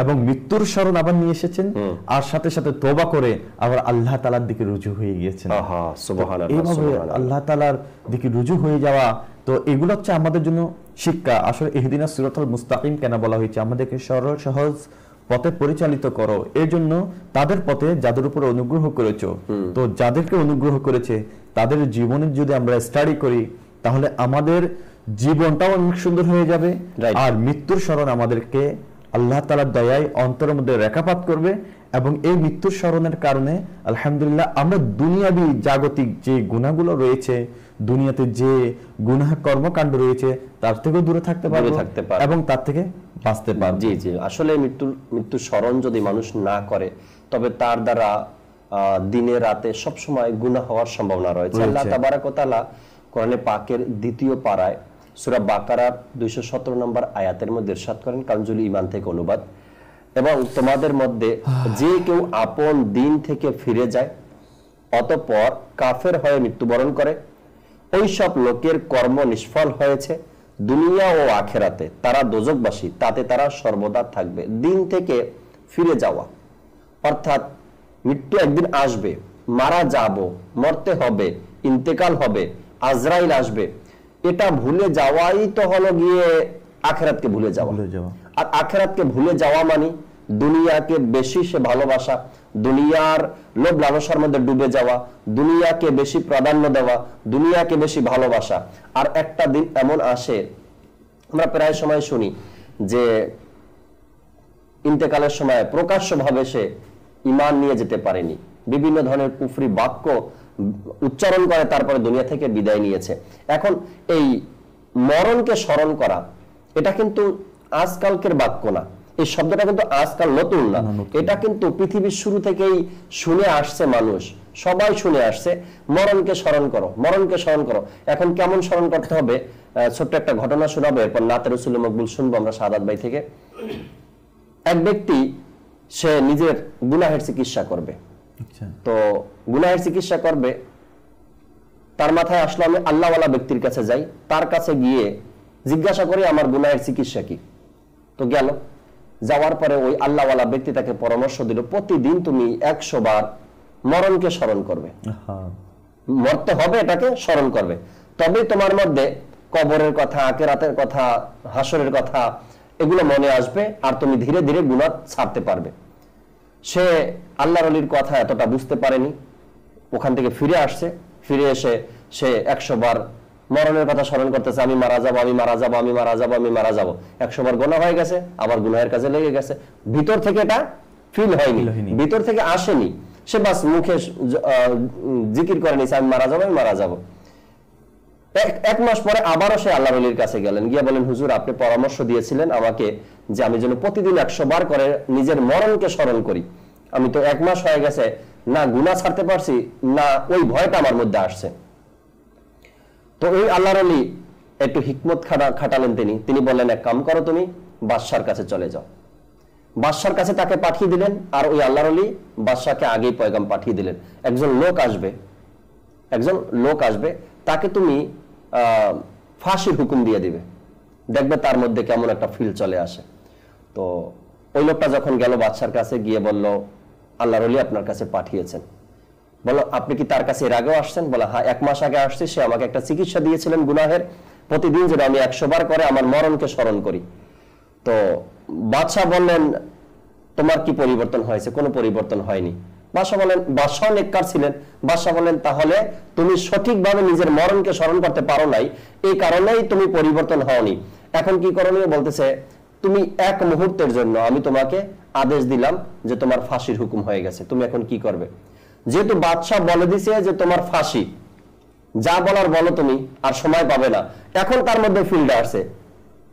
এবং মৃত্যুর স্মরণ আবার নিয়ে এসেছেন, আর সাথে সাথে তওবা করে আবার আল্লাহ তাআলার দিকে রুজু হয়ে গিয়েছেন। এইভাবে আল্লাহ তাআলার দিকে রুজু হয়ে যাওয়া, তো এগুলো হচ্ছে আমাদের জন্য শিক্ষা। আসলে ইহদিনাস সিরাতাল মুস্তাকিম কেন বলা হয়েছে, আমাদেরকে সরল সহজ পথে পরিচালিত করো, এর জন্য তাদের পথে যাদের উপর অনুগ্রহ করেছো। তো যাদেরকে অনুগ্রহ করেছে তাদের জীবনে যদি আমরা স্টাডি করি তাহলে আমাদের জীবনটাও অনেক সুন্দর হয়ে যাবে, আর মৃত্যুর স্মরণ আমাদেরকে আল্লাহ তাআলার দয়ায় অন্তরের মধ্যে রেখাপাত করবে, এবং এই মৃত্যুর স্মরণের কারণে আলহামদুলিল্লাহ আমরা দুনিয়াবি জাগতিক যে গুনাহগুলো রয়েছে, দুনিয়াতে যে গুনাহ কর্মকাণ্ড রয়েছে তার থেকে দূরে থাকতে পারবো এবং তার থেকে বাঁচতে পারবো। জি জি, আসলে মৃত্যুর স্মরণ যদি মানুষ না করে তবে তার দ্বারা দিনে রাতে সব সময় গুনাহ হওয়ার সম্ভাবনা রয়েছে। আল্লাহ তাবারক ওয়া তাআলা কোরআনে পাকের 2য় পারায় সূরা বাকারার 217 নম্বর আয়াতের মধ্যে ইরশাদ করেন, কানজুল ঈমান থেকে অনুবাদ, এবং তোমাদের মধ্যে যে কেউ আপন দিন থেকে ফিরে যায় অতঃপর কাফের হয়ে মৃত্যুবরণ করে, ওই সব লোকের কর্ম নিষ্ফল হয়েছে দুনিয়া ও আখেরাতে, তারা দোজখবাসী, তাতে তারা সর্বদা থাকবে। দিন থেকে ফিরে যাওয়া অর্থাৎ মৃত্যু একদিন আসবে, মারা যাব, মরতে হবে, ইন্তেকাল হবে, আজরাইল আসবে, এটা ভুলে যাওয়াই তো হলো গিয়ে আখেরাতকে ভুলে যাওয়া। আর আখেরাতকে ভুলে যাওয়া মানে দুনিয়াকে বেশি সে ভালোবাসা, দুনিয়ার লোভ লালসার মধ্যে ডুবে যাওয়া, দুনিয়াকে বেশি প্রাধান্য দেওয়া, দুনিয়াকে বেশি ভালোবাসা। আর একটা দিন এমন আসে, আমরা প্রায় সময় শুনি যে ইন্তেকালের সময় প্রকাশ্যভাবে সে ঈমান নিয়ে যেতে পারেনি, বিভিন্ন ধরনের কুফরি বাক্য উচ্চারণ করে তারপরে দুনিয়া থেকে বিদায় নিয়েছে। এখন এই মরণকে স্মরণ করা এটা কিন্তু আজকালকের বাক্য না, এই শব্দটা কিন্তু আজকাল নতুন না, এটা কিন্তু পৃথিবীর শুরু থেকেই শুনে আসছে, মানুষ সবাই শুনে আসছে, মরণকে স্মরণ করো, মরণকে স্মরণ করো। এখন কেমন স্মরণ করতে হবে, ছোট্ট একটা ঘটনা শোনাবো, এরপর নাতে রাসূল মকবুল শুনবো আমরা সাদাত ভাই থেকে। এক ব্যক্তি সে নিজের গুনাহের চিকিৎসা করবে, তো গুনাহের চিকিৎসা করবে, তার মাথায় আসলো আমি আল্লাহওয়ালা ব্যক্তির কাছে যাই, তার কাছে গিয়ে জিজ্ঞাসা করি আমার গুনাহের চিকিৎসা কি। তো গেল, যাওয়ার পরে ওই আল্লাহওয়ালা ব্যক্তি তাকে পরামর্শ দিল, প্রতিদিন তুমি 100 বার মরণকে স্মরণ করবে, মরতে হবে এটাকে স্মরণ করবে, তবেই তোমার মধ্যে কবরের কথা, আখিরাতের কথা, হাসরের কথা এগুলো মনে আসবে, আর তুমি ধীরে ধীরে গুনাহ ছাড়তে পারবে। সে আল্লাহর ওলির কথা এতটা বুঝতে পারেনি, ওখান থেকে ফিরে আসছে, ফিরে এসে সে 100 বার মরণের কথা স্মরণ করতেছে, আমি মারা যাবো, আমি মারা যাবো, আমি মারা যাবো, আমি মারা যাবো। 100 বার গুনাহ হয়ে গেছে, আবার গুনাহের কাজে লেগে গেছে, ভিতর থেকে এটা ফিল হয়নি, ভিতর থেকে আসেনি, সে বাস মুখে জিকির করে নিছে আমি মারা যাবো, আমি মারা যাবো। 1 মাস পরে আবারও সে আল্লাহর ওলির কাছে গেলেন, গিয়ে বলেন হুজুর আপনি পরামর্শ দিয়েছিলেন আমাকে যে আমি যেন প্রতিদিন 100 বার করে নিজের মরণকে স্মরণ করি, আমি তো 1 মাস হয়ে গেছে না গুনাহ ছাড়তে পারছি, না ওই ভয়টা আমার মধ্যে আসছে। তো ওই আল্লাহর ওলি একটু হিকমত খাটালেন, তিনি বললেন এক কাম করো, তুমি বাদশার কাছে চলে যাও। বাদশার কাছে তাকে পাঠিয়ে দিলেন, আর ওই আল্লাহর ওলি বাদশাকে আগেই পয়গাম পাঠিয়ে দিলেন, একজন লোক আসবে, তাকে তুমি ফাঁসির হুকুম দিয়ে দিবে, দেখবে তার মধ্যে কেমন একটা ফিল চলে আসে। তো ওই লোকটা যখন গেল বাদশার কাছে, গিয়ে বলল আল্লাহর ওলি আপনার কাছে পাঠিয়েছেন। বলো আপনি কি তার কাছে এর আগেও আসছেন? বলে হ্যাঁ 1 মাস আগে আসছি, সে আমাকে একটা চিকিৎসা দিয়েছিলেন গুনাহের, প্রতিদিন যেন আমি 100 বার করে আমার মরণকে স্মরণ করি। তো বাদশাহ বললেন তোমার কি পরিবর্তন হয়েছে? কোনো পরিবর্তন হয়নি। বাদশাহ বলেন, বাদশাহ নেককার ছিলেন, বাদশাহ বলেন তাহলে তুমি সঠিকভাবে নিজের মরণকে স্মরণ করতে পারো নাই, এই কারণেই তুমি পরিবর্তন হওনি। এখন কি করণীয়? বলতেছে তুমি 1 মুহূর্তের জন্য আমি তোমাকে আদেশ দিলাম যে তোমার ফাঁসির হুকুম হয়ে গেছে, তুমি এখন কি করবে? যেহেতু বাদশাহ বলে দিছে যে তোমার ফাঁসি, যা বলার বলো, তুমি আর সময় পাবে না। এখন তার মধ্যে ফিল্ডে আসছে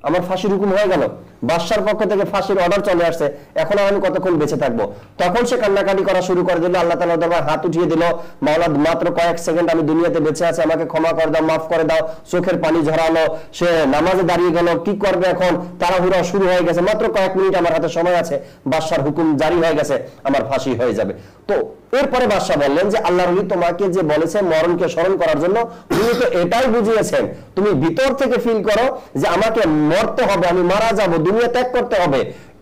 আমার ফাঁসির হুকুম হয়ে গেল, বাদশার পক্ষ থেকে ফাঁসির অর্ডার চলে আসছে, এখন আমি কতক্ষণ বেঁচে থাকবো? তখন সে কান্নাকাটি করা শুরু করে দিল, আল্লাহ তাআলা দরবারে হাত উঠিয়ে দিল, মাওলা মাত্র কয়েক সেকেন্ড আমি দুনিয়াতে বেঁচে আছি, আমাকে ক্ষমা করে দাও, মাফ করে দাও। চোখের পানি ঝরালো, সে নামাজে দাঁড়িয়ে গেল, কি করবে এখন? তাড়াহুড়া শুরু হয়ে গেছে, মাত্র কয়েক মিনিট আমার হাতে সময় আছে, বাদশার হুকুম জারি হয়ে গেছে, আমার ফাঁসি হয়ে যাবে। তো এরপরে বাদশাহ বললেন যে আল্লাহর ওলি তোমাকে যে বলেছে মরণকে স্মরণ করার জন্য, তুমি তো এটাই বুঝিয়েছেন, তুমি ভিতর থেকে ফিল করো যে আমাকে মরতে হবে, আমি মারা যাব, দুনিয়া ত্যাগ করতে হবে,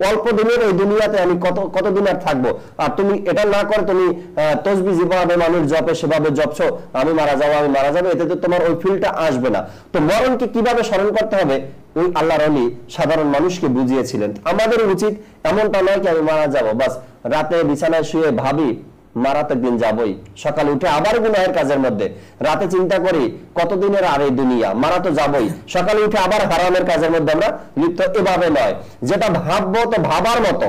অল্প দিনের এই দুনিয়াতে আমি কত দিন আর থাকবো। আর তুমি এটা না করে তুমি তসবিহ যেভাবে মানুষ জপে সেভাবে জপছো, আমি মারা যাবো, আমি মারা যাবো, এতে তো তোমার ওই ফিলটা আসবে না। তো মরণকে কিভাবে স্মরণ করতে হবে ওই আল্লাহর ওলি সাধারণ মানুষকে বুঝিয়েছিলেন। আমাদের উচিত এমনটা নয় কি আমি মারা যাবো, বাস রাতে বিছানায় শুয়ে ভাবি মারা তো একদিন যাবই, সকালে উঠে আবার গুনাহের কাজের মধ্যে, রাতে চিন্তা করি কতদিনের আর এই দুনিয়া, মারা তো যাবই, সকালে উঠে আবার হারামের কাজের মধ্যে আমরা লিপ্ত। এভাবে নয়, যেটা ভাববো তো ভাবার মতো,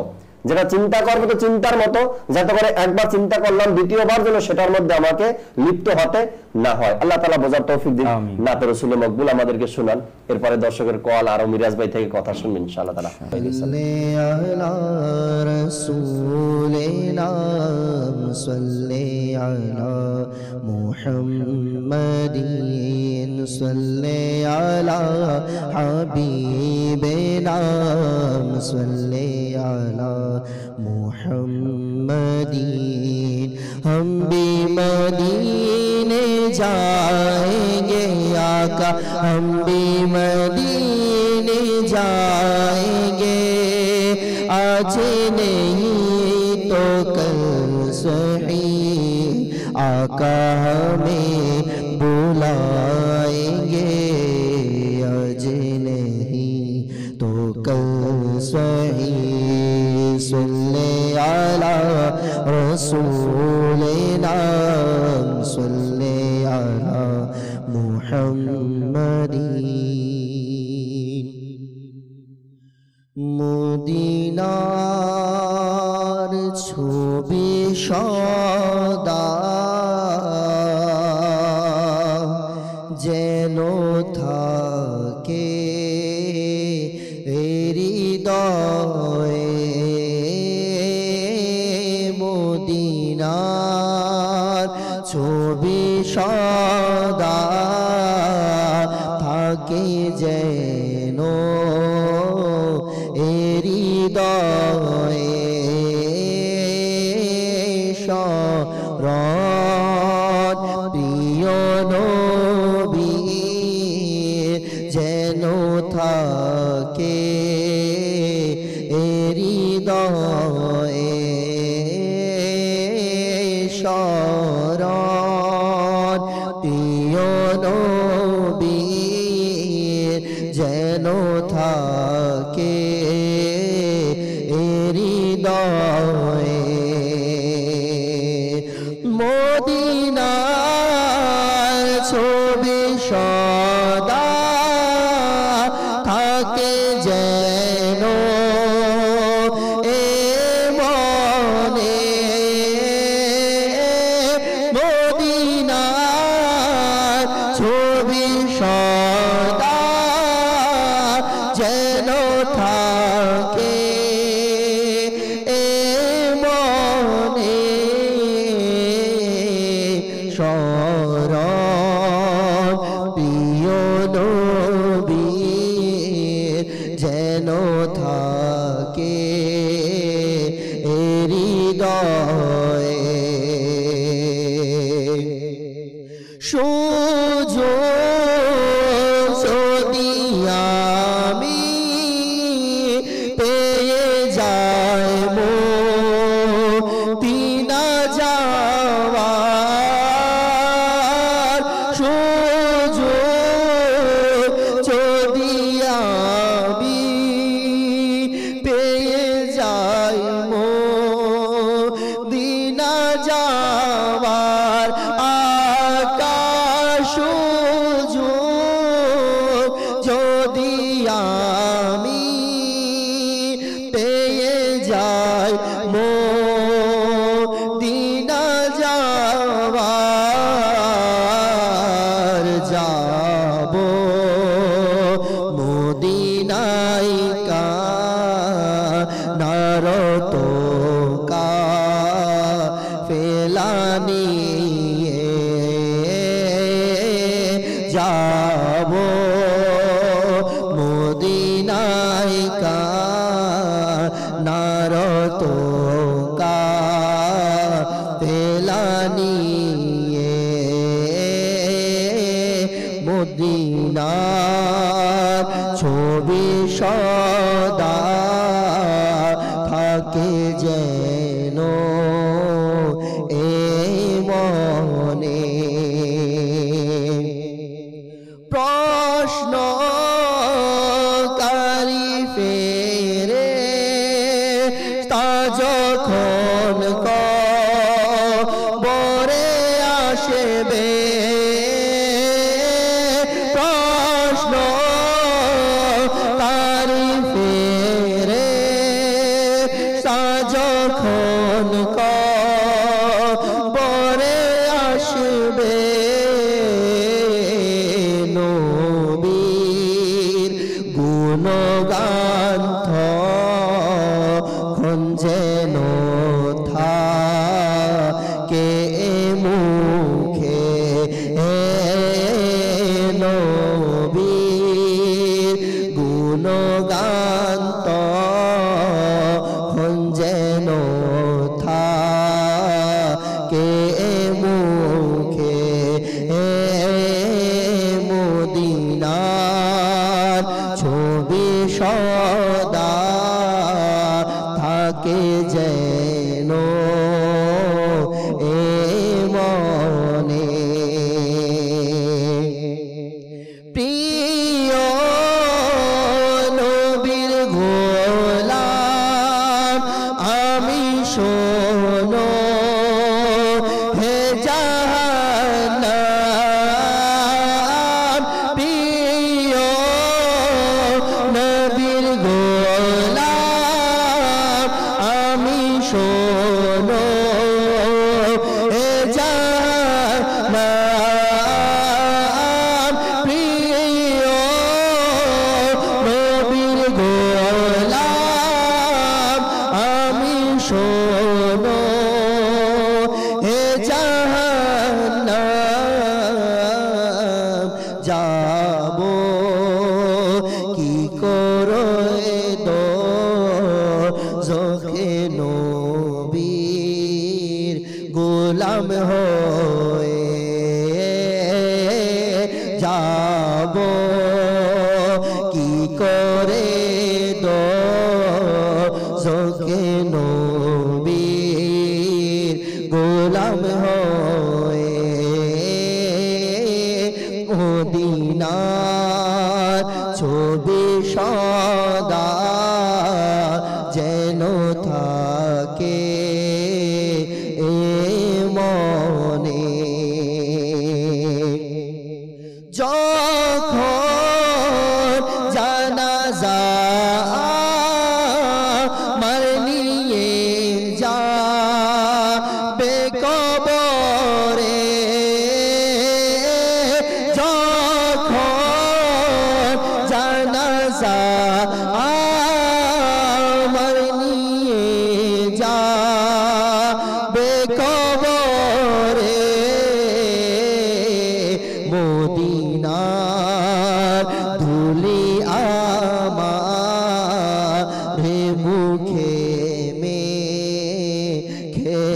যেটা চিন্তা করবো তো চিন্তার মতো, যাতে করে একবার চিন্তা করলাম দ্বিতীয়বার যেন সেটার মধ্যে আমাকে লিপ্ত হতে না হয়। আল্লাহ তাআলা বোঝার তৌফিক দিন। নাতে রাসূল মকবুল আমাদেরকে শুনান, এরপরে দর্শকের কল আর মিরাজ ভাই থেকে কথা শুনবেন ইনশাআল্লাহ তাআলা। صلي على محمد صلي على حبيبنا صلي على محمد हम भी मदीने जाएंगे आका, हम भी मदीने जाएंगे, आज नहीं तो कल सही आका हमें बुलाएंगे, आज नहीं तो कल सही सल्ले अला रसूलिना सल्ले अला मुहम्मदीन। মদিনার ছবি সদা যেন থাকে হৃদয়ে, মদিনার ছবি সদা থাকে যেন হৃদয়ে, শরণ প্রিয় নবীর যেন থাকে হৃদয়ে, শরণ প্রিয় নবীর যেন থাকে হৃদয়ে, মদিনার ছবি সদা থাকে যেন এ মনে, মদিনার ছবি সদা যেন থাকে এ মনে, শরণ প্রিয় নবীর যেন থাকে হৃদয়ে, সুযোগ যদি আমি পেয়ে যাই মদিনা যাওয়ার, সুযোগ যদি আমি পেয়ে যাই মদিনা যাওয়ার, আকাশ সুযোগ যদি আমি পেয়ে যাই মদিনা যাওয়ার, যাব মদিনায় কানারত কাফেলা নিয়ে, যাব মদিনায় কানারত কাফেলা নিয়ে, মদিনার ছবি সদা থাকে যেন এ মনে, প্রশ্নকারী ফেরেশতা যখন কবরে আসবে, প্রশ্নকারী ফেরেশতা সদা থাকে যেন এ মনে প্রিয় নবীর গোলাম আমি শোনো হে জাহান্নাম প্রিয় নবীর গোলাম আমি শোনো হে জাহান্নাম প্রিয় নবীর গোলাম আমি শোনো হে জাহান্নাম যাব কি করো দো জোখে নবীর গোলাম হয়ে যাব কি করে দো জোখে নবীর গোলাম হয়ে মদিনার ছবি সদা যেন থাকে এ মনে যখন জানাজা মার নিয়ে যাবে কবরে যখন জানাজা মার নিয়ে যাবে কবরে মদিনার ধুলি আমার মুখে মেখে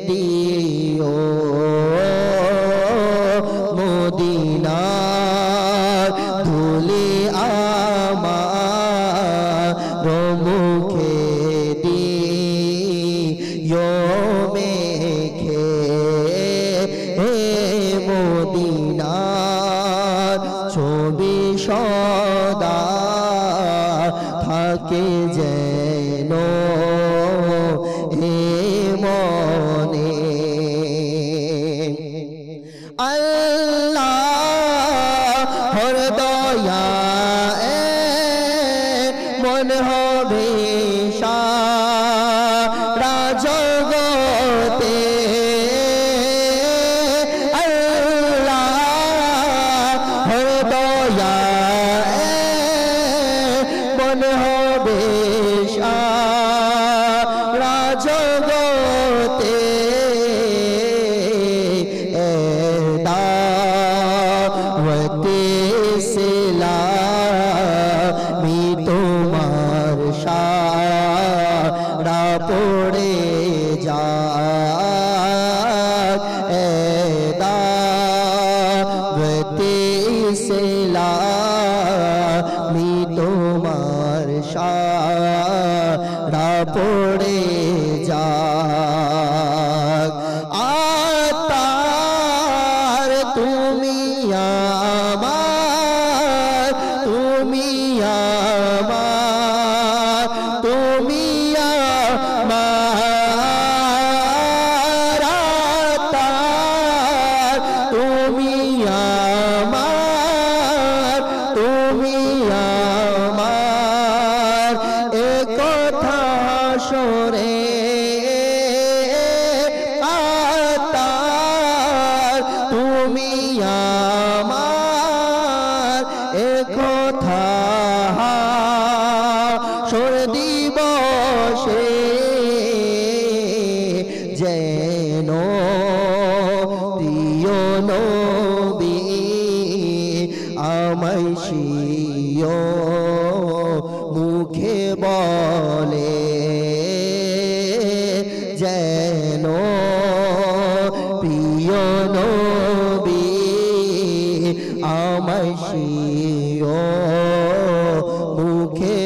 দিও মদিনার ধুলি আমার মুখে দিও মেখে মদিনার ছবি সদা থাকে যেন এ মনে আল্লাহর দয়া মন হবে সারা জগতে আল্লাহর দয়া মন হবে সারা জগতে দাওয়াতে ইসলামি তোমার সারা পড়ে যায় দাওয়াতে ইসলামি তোমার সারা পড়ে যায় আতার তুমি আমার তুমি আমার তুমি আমার আতার তুমি আমার তুমি আমার এ কথা সরে আতার তুমি আমার এ কথা সর দিবসে যেন দিও নবী আমায় শিও মুখে বলে যেন প্রিয় নবী আমায় শিও মুখে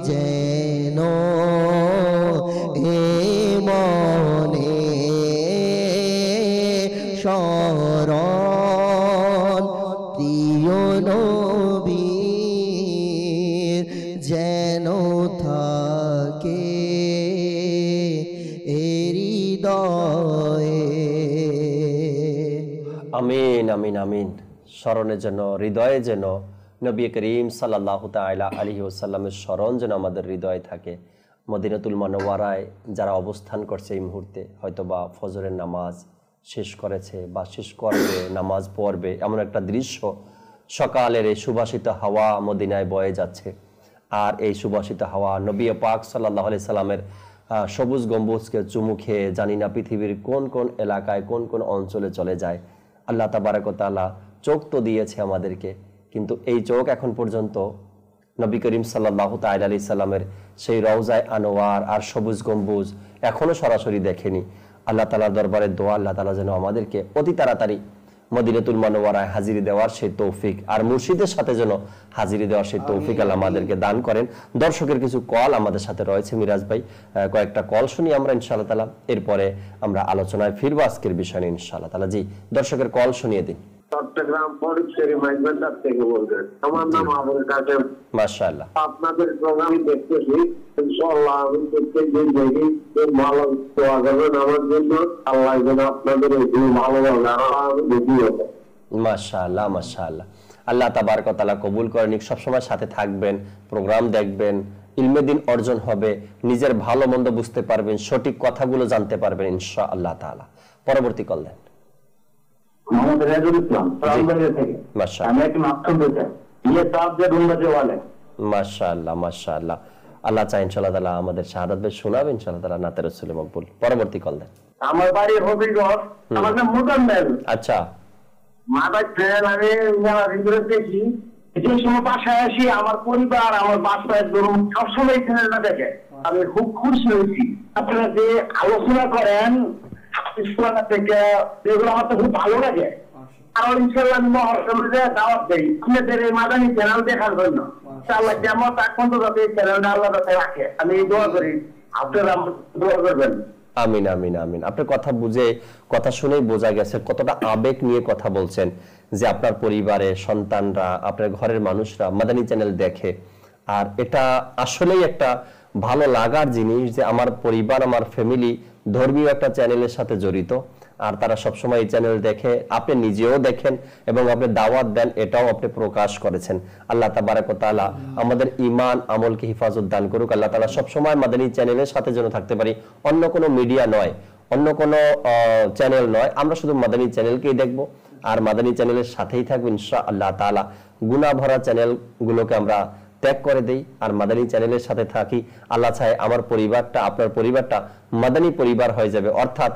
যেন এ মনে স্মরণ প্রিয় নবীর যেন থাকে হৃদয়ে। আমিন আমিন আমিন। স্মরণে যেন, হৃদয়ে যেন নবী করিম সাল্লাল্লাহু তাআলা আলাইহি ওয়াসাল্লামের স্মরণ যেন আমাদের হৃদয়ে থাকে। মদিনাতুল মুনাওয়ারায় যারা অবস্থান করছে এই মুহূর্তে, হয়তোবা ফজরের নামাজ শেষ করেছে বা শেষ করবে, নামাজ পড়বে, এমন একটা দৃশ্য, সকালের এই সুবাসিত হাওয়া মদিনায় বয়ে যাচ্ছে। আর এই সুবাসিত হাওয়া নবী পাক সাল্লাল্লাহু আলাইহি সাল্লামের সবুজ গম্বুজকে চুমু খেয়ে জানি না পৃথিবীর কোন কোন এলাকায়, কোন কোন অঞ্চলে চলে যায়। আল্লাহ তাবারক ওয়া তাআলা চোখ তো দিয়েছে আমাদেরকে, কিন্তু এই চোখ এখন পর্যন্ত নবী করিম সাল্লাল্লাহু তাআলা আলাইহি সাল্লামের সেই রওজায়ে আনোয়ার আর সবুজ গম্বুজ এখনো সরাসরি দেখেনি। আল্লাহ তাআলার দরবারে দোয়া, আল্লাহ তাআলা যেন আমাদেরকে অতি তাড়াতাড়ি মদিনাতুল মুনাওয়ারায় হাজিরি দেওয়ার সেই তৌফিক আর মুর্শিদের সাথে যেন হাজিরি দেওয়ার সেই তৌফিক আল্লাহ আমাদেরকে দান করেন। দর্শকের কিছু কল আমাদের সাথে রয়েছে, মিরাজ ভাই কয়েকটা কল শুনি আমরা ইনশাআল্লাহ তাআলা, এরপরে আমরা আলোচনায় ফিরবো আজকের বিষয় নিয়ে ইনশাআল্লাহ তাআলা। জি, দর্শকের কল শুনিয়ে দিন। চট্টগ্রাম ফরিদপুর মাইজবান্ডার থেকে বলছেন। আমার নাম আবুল কাসেম। মাশাআল্লাহ, আপনাদের প্রোগ্রাম দেখতেছি, ইনশাআল্লাহ আমি প্রত্যেকদিন দেখি, খুব ভালো দোয়া করবেন আমার জন্য, আল্লাহ যেন আপনাদের এই ভালোভাবে আরো বেশি হবে। মাশাআল্লাহ মাশাআল্লাহ। আল্লাহ তাবারক ওয়া তাআলা কবুল করেন। সবসময় সাথে থাকবেন, প্রোগ্রাম দেখবেন, ইলমে দিন অর্জন হবে, নিজের ভালো মন্দ বুঝতে পারবেন, সঠিক কথাগুলো জানতে পারবেন ইনশাআল্লাহ তাআলা। পরবর্তী কল দেন। মোহাম্মদ রাজুল ইসলাম প্রাণবাড়ি থেকে। মাশাআল্লাহ, আমি একটু মাপ শুনতে চাই। ये साहब যে গুন্ডাজে वाले। মাশাআল্লাহ মাশাআল্লাহ। আল্লাহ চাই ইনশাআল্লাহ তাআলা আমাদের শাহাদাত ভাই শোনাবেন ইনশাআল্লাহ তাআলা, নাতে রাসূল মকবুল। পরবর্তী কল দেন। আমার বাড়ি হবিগঞ্জ, আমার নাম মুজাম্মেল। আচ্ছা, মাদার ট্রেন আমি ভিতরে দেখি, যে সময় বাসায় আসি আমার পরিবার, আমার বাসায় ধরুন সবসময় চ্যানেলটা দেখে, আমি খুব খুশি হয়েছি। আপনারা যে আলোচনা করেন ইসলাম থেকে, এগুলো আমার তো খুব ভালো লাগে। আর ইনশাআল্লাহ আমি মহাসমাজে দাওয়াত দেই আপনাদের এই মাদানী চ্যানেল দেখার জন্য। ইনশাআল্লাহ কেমন তাক পর্যন্ত যাতে এই চ্যানেলটা আল্লাহ তাতে রাখে, আমি এই দোয়া করি, আপনারা দোয়া করবেন। আমিন আমিন আমিন। আপনার কথা বুঝে, কথা শুনেই বোঝা গেছে কতটা আবেগ নিয়ে কথা বলছেন, যে আপনার পরিবারে সন্তানরা, আপনার ঘরের মানুষরা মাদানী চ্যানেল দেখে। আর এটা আসলেই একটা ভালো লাগার জিনিস যে আমার পরিবার, আমার ফ্যামিলি ধর্মীয় একটা চ্যানেলের সাথে জড়িত, আর তারা সবসময় এই চ্যানেল দেখে। আপনি নিজেও দেখেন এবং আপনি দাওয়াত দেন, এটাও আপনি প্রকাশ করেছেন। আল্লাহ তাবারক ওয়া তাআলা আমাদের ঈমান আমলকে হিফাজত দান করুক। আল্লাহ তাআলা সবসময় মাদানী চ্যানেলের সাথে যেন থাকতে পারি, অন্য কোনো মিডিয়া নয়, অন্য কোনো চ্যানেল নয়, আমরা শুধু মাদানী চ্যানেলকেই দেখব আর মাদানী চ্যানেলের সাথেই থাকবো ইনশাআল্লাহ তাআলা। গুনাহ ভরা চ্যানেলগুলোকে আমরা ত্যাগ করে দেই আর মাদানী চ্যানেলের সাথে থাকি। আল্লাহ চায় আমার পরিবারটা, আপনার পরিবারটা মাদানী পরিবার হয়ে যাবে, অর্থাৎ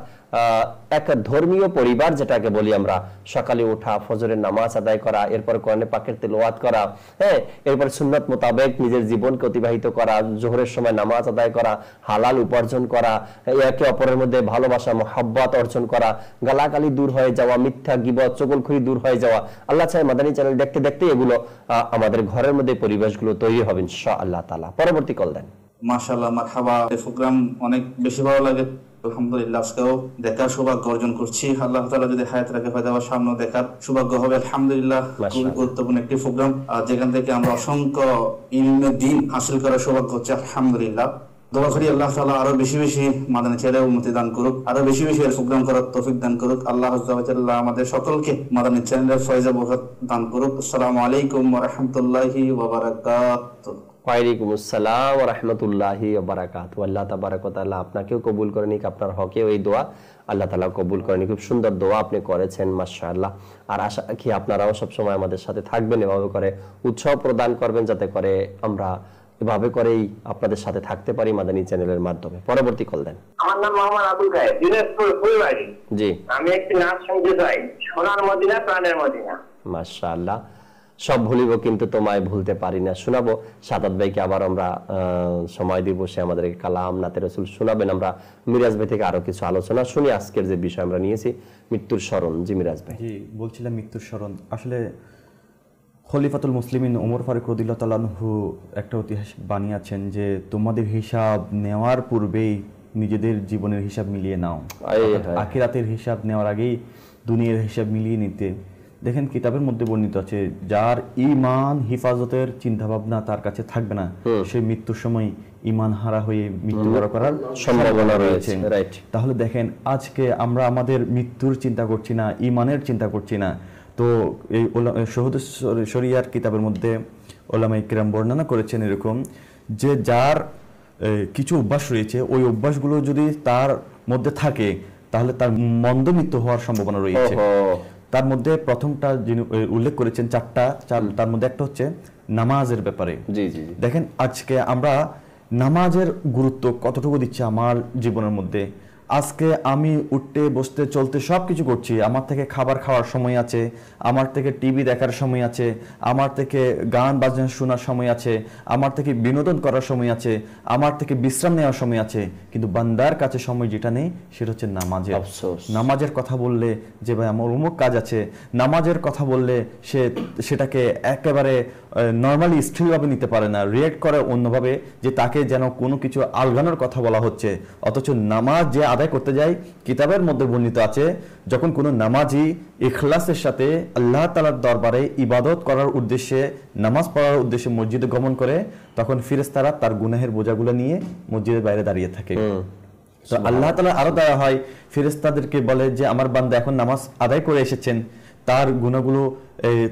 এক ধর্মীয় পরিবার যেটাকে বলি আমরা। সকালে ওঠা, ফজরের নামাজ আদায় করা, এরপর কোরআনে পাকের তেলাওয়াত করা, হ্যাঁ, এরপর সুন্নাত মোতাবেক নিজের জীবনকে অতিবাহিত করা, জোহরের সময় নামাজ আদায় করা, হালাল উপার্জন করা, একে অপরের মধ্যে ভালোবাসা মুহাব্বত অর্জন করা, গালাগালি দূর হয়ে যাওয়া, মিথ্যা গীবত চগলখড়ি দূর হয়ে যাওয়া। আল্লাহ চায় মাদানী চ্যানেল দেখতে দেখতে এগুলো আমাদের ঘরের মধ্যে পরিবেশগুলো তৈরি হবে ইনশাআল্লাহ তাআলা। পরবর্তী কল দেন। মাশাআল্লাহ, মারহাবা। এই প্রোগ্রাম অনেক বেশি ভালো লাগে, আলহামদুলিল্লাহ। আজকেও দেখার সৌভাগ্য অর্জন করছি, আল্লাহ তাআলা যদি হায়াত রাখে হয়তো আবার সামনে দেখার সৌভাগ্য হবে আলহামদুলিল্লাহ। খুব গুরুত্বপূর্ণ একটি প্রোগ্রাম, যেখান থেকে আমরা অসংখ্য ইলমে দ্বীন হাসিল করার সৌভাগ্য হচ্ছে আলহামদুলিল্লাহ। দোয়া করি আল্লাহ তাআলা আরো বেশি বেশি মাদানী চ্যানেলের উন্নতি দান করুক, আরো বেশি বেশি এর প্রোগ্রাম করার তৌফিক দান করুক। আল্লাহ আযজা ওয়া জাল্লা আমাদের সকলকে মাদানী চ্যানেলের ফয়জা বরকত দান করুক। আসসালামু আলাইকুম ওয়া রাহমাতুল্লাহি ওয়া বারাকাতুহু। ওয়ালাইকুম আসসালাম ওয়া রাহমাতুল্লাহি ওয়া বারাকাতুহু। আল্লাহ তাবারক ওয়া তাআলা আপনাকেও কবুল করে নিক, আপনার হকেও এই দোয়া আল্লাহ তাআলা কবুল করে নিক। খুব সুন্দর দোয়া আপনি করেছেন, মাশাআল্লাহ। আর আশা রাখি আপনারাও সব সময় আমাদের সাথে থাকবেন, এভাবে করে উৎসাহ প্রদান করবেন, যাতে করে আমরা এভাবে করেই আপনাদের সাথে থাকতে পারি মাদানী চ্যানেলের মাধ্যমে। পরবর্তী কল দেন। আমার নাম মোহাম্মদ আবুল কায়েম, দিনাজপুর ফুলবাড়ি। জি, আমি একটি নাচ শুনতে চাই, সোনার মদিনা প্রাণের মদিনা। মাশাআল্লাহ। সব ভুলিব কিন্তু তোমায় ভুলতে পারি না শোনাবো। সাদাত ভাইকে আবার আমরা সময় দিব, সে আমাদেরকে কালাম নাতে রাসূল শোনাবেন। আমরা মিরাজ ভাই থেকে আরো কিছু আলোচনা শুনি আজকের যে বিষয় আমরা নিয়েছি, মৃত্যুর স্মরণ। জি মিরাজ ভাই। জি, বলছিলাম মৃত্যুর স্মরণ। আসলে খলিফাতুল মুসলিমিন ওমর ফারুক রাদিয়াল্লাহু তাআলা আনহু একটা ঐতিহাসিক বাণী আছেন যে তোমাদের হিসাব নেওয়ার পূর্বেই নিজেদের জীবনের হিসাব মিলিয়ে নাও, আখিরাতের হিসাব নেওয়ার আগেই দুনিয়ার হিসাব মিলিয়ে নিতে। দেখেন কিতাবের মধ্যে বর্ণিত আছে যার ঈমান হিফাজতের চিন্তা ভাবনা তার কাছে থাকবে না, সে মৃত্যুর সময় ঈমান হারা হয়ে মৃত্যুবরণ করার সম্ভাবনা রয়েছে। তাহলে দেখেন আজকে আমরা আমাদের মৃত্যুর চিন্তা করছি না, ঈমানের চিন্তা করছি না। তো এই শহুদুস শরিয়ার কিতাবের মধ্যে ওলামায়ে কিরাম বর্ণনা করেছেন এরকম যে যার কিছু অভ্যাস রয়েছে, ওই অভ্যাসগুলো যদি তার মধ্যে থাকে তাহলে তার মন্দ মৃত্যু হওয়ার সম্ভাবনা রয়েছে। তার মধ্যে প্রথমটা যিনি উল্লেখ করেছেন চারটা, তার মধ্যে একটা হচ্ছে নামাজের ব্যাপারে। দেখেন আজকে আমরা নামাজের গুরুত্ব কতটুকু দিচ্ছি আমার জীবনের মধ্যে। আজকে আমি উঠতে বসতে চলতে সব কিছু করছি, আমার থেকে খাবার খাওয়ার সময় আছে, আমার থেকে টিভি দেখার সময় আছে, আমার থেকে গান বাজনা শোনার সময় আছে, আমার থেকে বিনোদন করার সময় আছে, আমার থেকে বিশ্রাম নেওয়ার সময় আছে, কিন্তু বান্দার কাছে সময় যেটা নেই সেটা হচ্ছে নামাজের। নামাজের কথা বললে যে ভাই আমার অমুক কাজ আছে, নামাজের কথা বললে সেটাকে একেবারে নর্মালি স্থিরভাবে নিতে পারে না, রিয়েক্ট করে অন্যভাবে যে তাকে যেন কোনো কিছু আলগানোর কথা বলা হচ্ছে। অথচ নামাজ যে আদায় করতে যায়, কিতাবের মধ্যে বর্ণিত আছে যখন কোনো নামাজি ইখলাসের সাথে আল্লাহ তাআলার দরবারে ইবাদত করার উদ্দেশ্যে, নামাজ পড়ার উদ্দেশ্যে মসজিদে গমন করে, তখন ফেরেশতারা তার গুনাহের বোঝাগুলো নিয়ে মসজিদের বাইরে দাঁড়িয়ে থাকে। তো আল্লাহ তাআলা আরো দয়া হয়, ফেরেশতাদেরকে বলে যে আমার বান্দা এখন নামাজ আদায় করে এসেছেন, তার গুনাহগুলো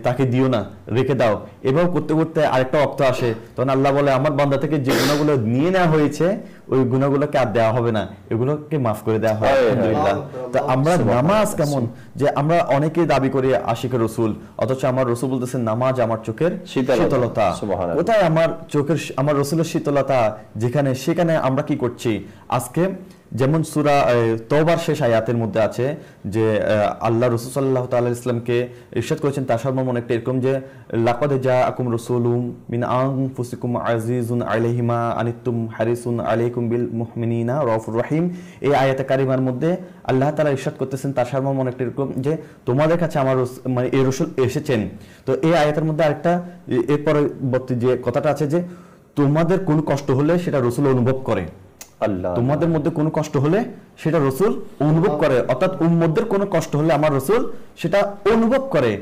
তাকে দিও না, রেখে দাও। এভাবে করতে করতে আরেকটা ওয়াক্ত আসে, তখন আল্লাহ বলে আমার বান্দা থেকে যে গুনাহগুলো নিয়ে নেওয়া হয়েছে ওই গুনাহগুলোকে আর দেওয়া হবে না, এগুলোকে মাফ করে দেওয়া হয়। আলহামদুলিল্লাহ। তো আমরা নামাজ কেমন যে আমরা অনেকে দাবি করি আশিক রাসূল, অথচ আমার রাসূল বলতেছেন নামাজ আমার চোখের শীতলতা। কোথায় আমার রাসূলের শীতলতা যেখানে, সেখানে আমরা কি করছি? আজকে যেমন সূরা তওবার শেষ আয়াতের মধ্যে আছে যে আল্লাহ রাসূল সাল্লাল্লাহু তাআলা ইসলামকে ইরশাদ করেছেন, তার সারমর্ম একটা এরকম যে লাকাদ জাআকুম রাসূলুম মিন আনফুসিকুম আজিজুন আলাইহি মা আনিতুম হারিসুন আলাইকুম বিল মুমিনিনা রাউফুর রহিম। এই আয়াতে কারিমার মধ্যে আল্লাহ তাআলা ইরশাদ করতেছেন, তার সারমর্ম একটা এরকম যে তোমাদের কাছে আমার মানে এই রাসূল এসেছেন। তো এই আয়াতের মধ্যে আরেকটা এর পরবর্তী যে কথাটা আছে যে তোমাদের কোনো কষ্ট হলে সেটা রাসূল অনুভব করে। তোমাদের মধ্যে কোনো কষ্ট হলে সেটা রাসূল অনুভব করে, অর্থাৎ উম্মতদের কোনো কষ্ট হলে আমার রাসূল সেটা অনুভব করে।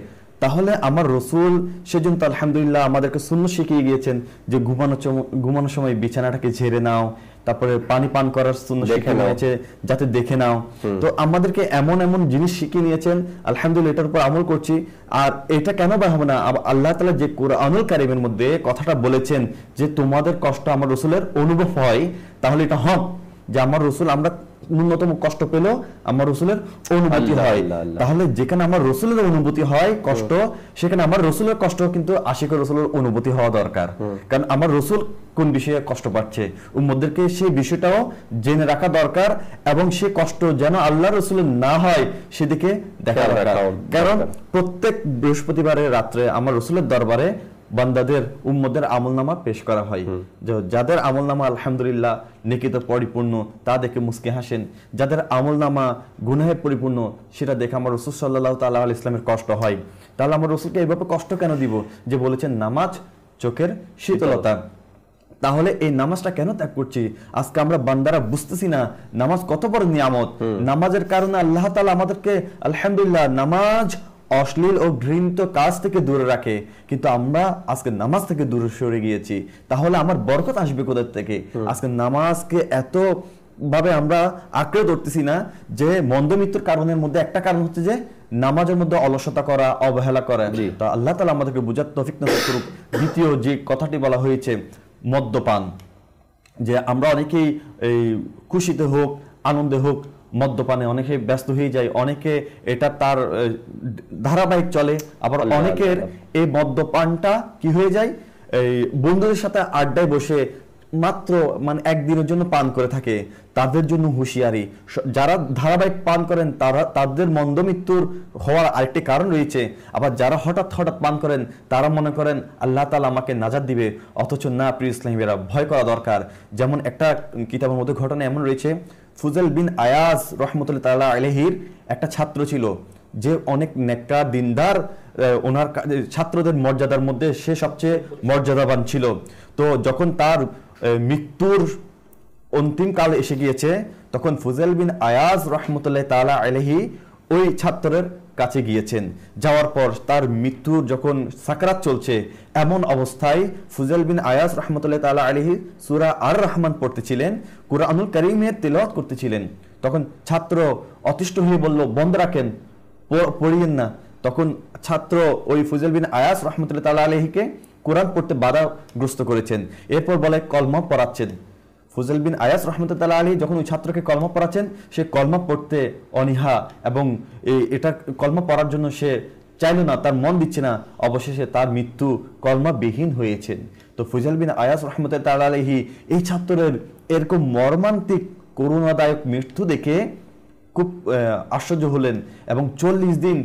তাহলে আমার রাসূল সেজন্য তো আলহামদুলিল্লাহ আমাদেরকে সুন্নাত শিখিয়ে গিয়েছেন যে ঘুমানোর সময় বিছানাটাকে ঝেড়ে নাও, তারপরে পানি পান করার সুন্নাত শিখিয়ে নিয়েছে যাতে দেখে নাও। তো আমাদেরকে এমন এমন জিনিস শিখিয়ে নিয়েছেন, আলহামদুলিল্লাহ এটার উপর আমল করছি। আর এটা কেন বা হবে না? আল্লাহ তাআলা যে কুরআনুল কারীমের মধ্যে কথাটা বলেছেন যে তোমাদের কষ্ট আমার রাসূলের অনুভব হয়, তাহলে এটা হক যে আমার রাসূল আমরা ন্যূনতম কষ্ট পেলেও আমার রাসূলের অনুভূতি হয়। তাহলে যেখানে আমার রাসূলের অনুভূতি হয় কষ্ট, সেখানে আমার রাসূলের কষ্ট কিন্তু আশিক রাসূলের অনুভূতি হওয়া দরকার। কারণ আমার রাসূল কোন বিষয়ে কষ্ট পাচ্ছে, উম্মতদেরকে সেই বিষয়টাও জেনে রাখা দরকার এবং সে কষ্ট যেন আল্লাহ রাসূলের না হয় সেদিকে দেখা দরকার। কারণ প্রত্যেক বৃহস্পতিবারের রাত্রে আমার রাসূলের দরবারে বান্দাদের উম্মতের আমলনামা পেশ করা হয়। যাদের আমলনামা আলহামদুলিল্লাহ নেকিতে পরিপূর্ণ তা দেখে মুস্কি হাসেন, যাদের আমলনামা গুনাহে পরিপূর্ণ সেটা দেখে আমার রাসূল সাল্লাল্লাহু তাআলা আলাইহি ইসলামের কষ্ট হয়। তাহলে আমার রাসূলকে এইভাবে কষ্ট কেন দিব যে বলেছেন নামাজ চোখের শীতলতা? তাহলে এই নামাজটা কেন ত্যাগ করছি? আজকে আমরা বান্দারা বুঝতেছি না নামাজ কত বড় নিয়ামত। নামাজের কারণে আল্লাহ তাআলা আমাদেরকে আলহামদুলিল্লাহ নামাজ অশ্লীল ও ঘৃণিত কাজ থেকে দূরে রাখে, কিন্তু আমরা আজকে নামাজ থেকে দূরে সরে গিয়েছি। তাহলে আমার বরকত আসবে কোথা থেকে? আজকে নামাজকে এত ভাবে আমরা আঁকড়ে ধরতেছি না যে মন্দ মৃত্যুর কারণের মধ্যে একটা কারণ হচ্ছে যে নামাজের মধ্যে অলসতা করা, অবহেলা করা। তো আল্লাহ তাআলা আমাদেরকে বুঝার তৌফিক নসিব করুক। দ্বিতীয় যে কথাটি বলা হয়েছে মদ্যপান, যে আমরা অনেকেই এই খুশিতে হোক আনন্দে হোক মদ্যপানে অনেকে ব্যস্ত হয়ে যায়, অনেকে এটা তার ধারাবাহিক চলে, আবার অনেকের এই মদ্যপানটা কি হয়ে যায় এই বন্ধুদের সাথে আড্ডায় বসে মাত্র মানে একদিনের জন্য পান করে থাকে। তাদের জন্য হুঁশিয়ারি, যারা ধারাবাহিক পান করেন তাদের মন্দ মৃত্যুর হওয়ার আরেকটি কারণ রয়েছে। আবার যারা হঠাৎ হঠাৎ পান করেন তারা মনে করেন আল্লাহ তাআলা আমাকে নাজাত দিবে, অথচ না প্রিয় ইসলামীরা, ভয় করা দরকার। যেমন একটা কিতাবের মধ্যে ঘটনা এমন রয়েছে, ফুজাল বিন আয়াজ রহমতুল্লাহ তাআলা আলাইহির একটা ছাত্র ছিল যে অনেক নেককার দিনদার ওনার ছাত্রদের মর্যাদার মধ্যে সে সবচেয়ে মর্যাদাবান ছিল। তো যখন তার মৃত্যুর অন্তিম কাল এসে গিয়েছে, তখন ফুজাইল বিন আয়াজ রহমতুল্লাহ তাআলা আলাইহি ওই ছাত্রের কাছে গিয়েছেন। যাওয়ার পর তার মৃত্যুর যখন সাকরাত চলছে, এমন অবস্থায় ফুজাইল বিন আয়াজ রহমতুল্লাহ তাআলা আলাইহি সূরা আর রহমান পড়তেছিলেন, কুরআনুল কারীমের তিলাওয়াত করতেছিলেন। তখন ছাত্র অতিষ্ঠ হয়ে বলল, বন্ধ রাখেন, পড়িয়েন না। তখন ছাত্র ওই ফুজাইল বিন আয়াজ রহমতুল্লাহ তাআলা আলাইহিকে কোরআন পড়তে বাধাগ্রস্ত করেছেন। এরপর বলে কলমা পড়াচ্ছেন। ফুজাইল বিন আয়াজ রহমতুল্লাহ আলাইহি যখন ওই ছাত্রকে কলমা পড়াচ্ছেন, সে কলমা পড়তে অনীহা এবং এটা কলমা পড়ার জন্য সে চাইল না, তার মন দিচ্ছে না। অবশেষে তার মৃত্যু কলমাবিহীন হয়েছেন। তো ফুজাইল বিন আয়াজ রহমতুল্লাহ আলাইহি এই ছাত্রের এরকম মর্মান্তিক করুণাদায়ক মৃত্যু দেখে খুব আশ্চর্য হলেন এবং 40 দিন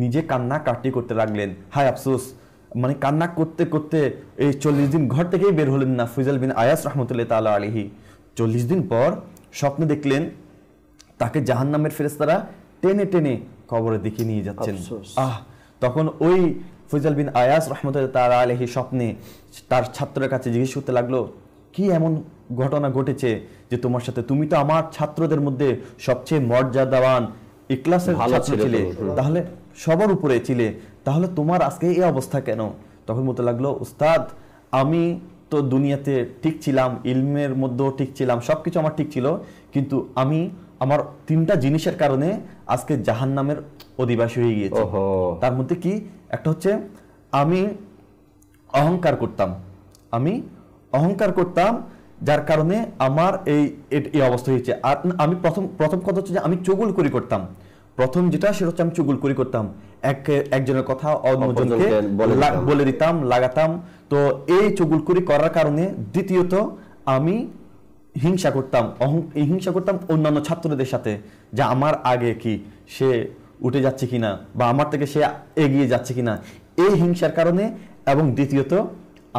নিজে কান্নাকাটি করতে লাগলেন। হায় আফসোস, মানে কান্না করতে করতে এই 40 দিন ঘর থেকেই বের হলেন না ফুজাইল বিন আয়াজ রহমতুল্লাহ তাআলা আলাইহি। 40 দিন পর স্বপ্নে দেখলেন তাকে জাহান্নামের ফেরেশতারা টেনে টেনে কবরে দিকে নিয়ে যাচ্ছেন। তখন ওই ফুজাইল বিন আয়াজ রহমতুল্লাহ তাআলা আলাইহি স্বপ্নে তার ছাত্রের কাছে জিজ্ঞেস করতে লাগলো, কি এমন ঘটনা ঘটেছে যে তোমার সাথে? তুমি তো আমার ছাত্রদের মধ্যে সবচেয়ে মর্যাদাবান, ইখলাসের ছাত্র ছিলে, তাহলে সবার উপরে ছিলে, তাহলে তোমার আজকে এই অবস্থা কেন? তখন বলতে লাগলো, উস্তাদ, আমি তো দুনিয়াতে ঠিক ছিলাম, ইলমের মধ্যেও ঠিক ছিলাম, সবকিছু আমার ঠিক ছিল, কিন্তু আমি আমার 3টা জিনিসের কারণে আজকে জাহান্নামের অধিবাসী হয়ে গিয়েছি। তার মধ্যে কি একটা হচ্ছে, আমি অহংকার করতাম, যার কারণে আমার এই অবস্থা হয়েছে। আর আমি প্রথম কথা হচ্ছে যে আমি চুগলখড়ি করতাম। প্রথম যেটা সেটা হচ্ছে আমি চুগলখড়ি করতাম, একজনের কথা অন্যজনকে বলে দিতাম, লাগাতাম। তো এই চুগলখড়ি করার কারণে দ্বিতীয়ত আমি হিংসা করতাম অন্যান্য ছাত্রদের সাথে, যে আমার আগে কি সে উঠে যাচ্ছে কিনা বা আমার থেকে সে এগিয়ে যাচ্ছে কিনা, এই হিংসার কারণে। এবং দ্বিতীয়ত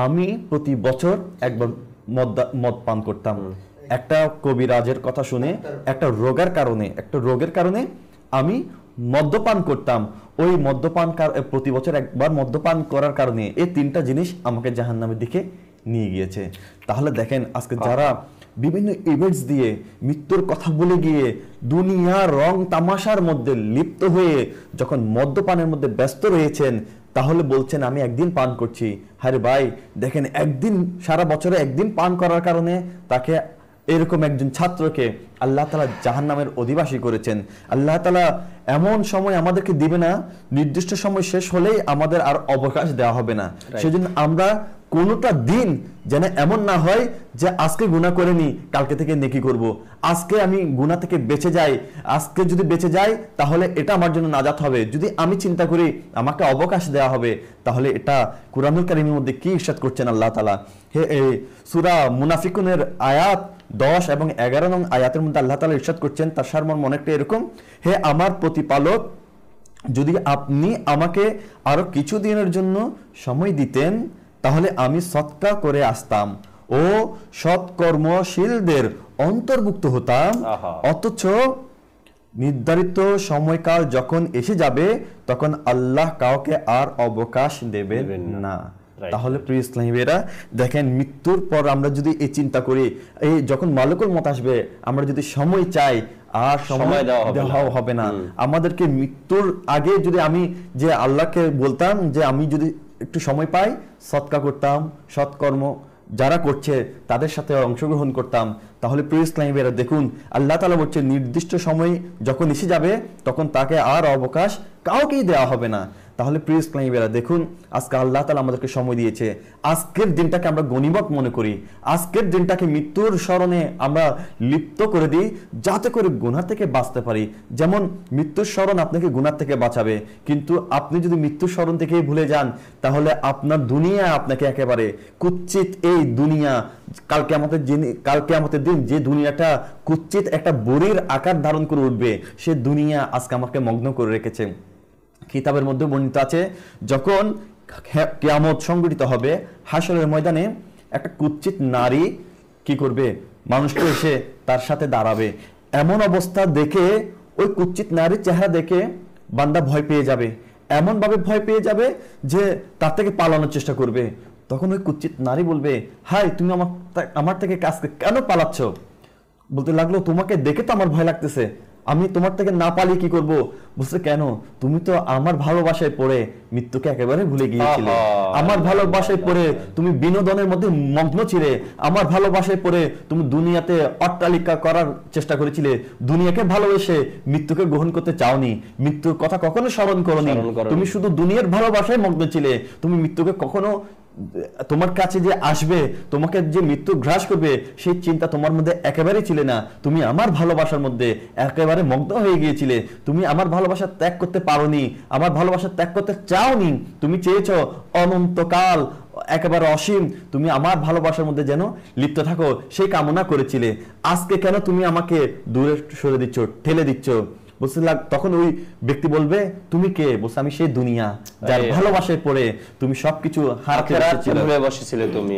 আমি প্রতি বছর একবার মদ পান করতাম। একটা কবিরাজের কথা শুনে একটা রোগের কারণে আমি মদ্যপান করতাম। ওই প্রতি বছর একবার মদ্যপান করার কারণে এই 3টা জিনিস আমাকে জাহান্নামের দিকে নিয়ে গিয়েছে। তাহলে দেখেন, আজকে যারা বিভিন্ন ইভেন্টস দিয়ে মৃত্যুর কথা বলে গিয়ে দুনিয়ার রং তামাশার মধ্যে লিপ্ত হয়ে যখন মদ্যপানের মধ্যে ব্যস্ত রয়েছেন, তাহলে বলছেন আমি একদিন পান করছি। আরে ভাই দেখেন, একদিন, সারা বছরে একদিন পান করার কারণে তাকে, এরকম একজন ছাত্রকে আল্লাহ তাআলা জাহান্নামের অধিবাসী করেছেন। আল্লাহ তাআলা এমন সময় আমাদেরকে দিবে না, নির্দিষ্ট সময় শেষ হলেই আমাদের আর অবকাশ দেওয়া হবে না। সেজন্য আমরা কোনোটা দিন যেন এমন না হয় যে আজকে গুনাহ করে নি, কালকে থেকে নেকি করব। আজকে আমি গুনাহ থেকে বেঁচে যাই, আজকে যদি বেঁচে যাই তাহলে এটা আমার জন্য নাজাত হবে। যদি আমি চিন্তা করি আমাকে অবকাশ দেওয়া হবে, তাহলে এটা কুরআনুল কারীমের মধ্যে কি ইরশাদ করছেন আল্লাহ তাআলা? সূরা মুনাফিকুনের আয়াত 10 এবং 11 নং আয়াতের মধ্যে আল্লাহ তাআলা ইরশাদ করছেন, তার সারমর্ম অনেকটা এরকম, হে আমার প্রতিপালক, যদি আপনি আমাকে আরো কিছু দিনের জন্য সময় দিতেন তাহলে আমি সদকা করে আসতাম ও সৎকর্মশীলদের অন্তর্ভুক্ত হতাম। অথচ নির্ধারিত সময়কাল যখন এসে যাবে তখন আল্লাহ কাউকে আর অবকাশ দেবেন না। তাহলে প্রিয় ইসলামী ভাইরা, দেখেন, মৃত্যুর পর আমরা যদি এই চিন্তা করি, এই যখন মালিকুল মউত আসবে, আমরা যদি সময় চাই আর সময় দেওয়া হবে না। আমাদেরকে মৃত্যুর আগে যদি আমি যে আল্লাহকে বলতাম যে আমি যদি একটু সময় পাই, সদকা করতাম, সৎকর্ম যারা করছে তাদের সাথে অংশগ্রহণ করতাম, তাহলে প্রিয় ইসলামী ভাইরা দেখুন, আল্লাহ তাআলা বলছে নির্দিষ্ট সময় যখন এসে যাবে তখন তাকে আর অবকাশ কাউকেই দেওয়া হবে না। তাহলে প্রিয় ইসলামী ভাইরা দেখুন, আজকে আল্লাহ তাআলা আমাদেরকে সময় দিয়েছে, আজকের দিনটাকে আমরা গনিমত মনে করি, আজকের দিনটাকে মৃত্যুর স্মরণে আমরা লিপ্ত করে দিই, যাতে করে গুনাহ থেকে বাঁচতে পারি। যেমন মৃত্যুর স্মরণ আপনাকে গুনাহ থেকে বাঁচাবে, কিন্তু আপনি যদি মৃত্যুর স্মরণ থেকেই ভুলে যান তাহলে আপনার দুনিয়া আপনাকে একেবারে কুৎসিত, এই দুনিয়া কালকে আমাদের দিন যে দুনিয়াটা কুৎসিত একটা বড়ির আকার ধারণ করে উঠবে, সে দুনিয়া আজকে আমাকে মগ্ন করে রেখেছে। কিতাবের মধ্যে বর্ণিত আছে, যখন কিয়ামত সংঘটিত হবে, হাসরের ময়দানে একটা কুৎসিত নারী কি করবে, মানুষকে এসে তার সাথে দাঁড়াবে। এমন অবস্থা দেখে, ওই কুৎসিত নারীর চেহারা দেখে বান্দা ভয় পেয়ে যাবে। এমন ভাবে ভয় পেয়ে যাবে যে তার থেকে পালানোর চেষ্টা করবে। তখন ওই কুৎসিত নারী বলবে, হাই তুমি আমার থেকে কাজকে কেন পালাচ্ছ? বলতে লাগলো, তোমাকে দেখে তো আমার ভয় লাগতেছে, আমি তোমার থেকে না পালিয়ে কি করব? বুঝতে কেন, তুমি তো আমার ভালোবাসায় পড়ে মৃত্যুকে একেবারে ভুলে গিয়েছিলে। আমার ভালোবাসায় পড়ে তুমি বিনোদনের মধ্যে মগ্ন ছিলে। আমার ভালোবাসায় পড়ে তুমি দুনিয়াতে অট্টালিকা করার চেষ্টা করেছিলে। দুনিয়াকে ভালোবেসে মৃত্যুকে গ্রহণ করতে চাওনি। মৃত্যুর কথা কখনো স্মরণ করোনি। তুমি শুধু দুনিয়ার ভালোবাসায় মগ্ন ছিলে। তুমি মৃত্যুকে কখনো, তোমার কাছে যে আসবে, তোমাকে যে মৃত্যু গ্রাস করবে, সেই চিন্তা তোমার মধ্যে একেবারেই ছিল না। তুমি আমার ভালোবাসার মধ্যে একেবারে মগ্ন হয়ে গিয়েছিলে। তুমি আমার ভালোবাসা ত্যাগ করতে পারোনি, আমার ভালোবাসা ত্যাগ করতে চাওনি। তুমি চেয়েছো অনন্তকাল, একেবারে অসীম তুমি আমার ভালোবাসার মধ্যে যেন লিপ্ত থাকো, সেই কামনা করেছিলে। আজকে কেন তুমি আমাকে দূরে সরে দিচ্ছ, ঠেলে দিচ্ছ? বুঝতে লাগ, তখন ওই ব্যক্তি বলবে, তুমি কে? বলছে, আমি সেই দুনিয়া যার ভালোবাসায় পড়ে তুমি সবকিছু হারাতে বসেছিলে তুমি।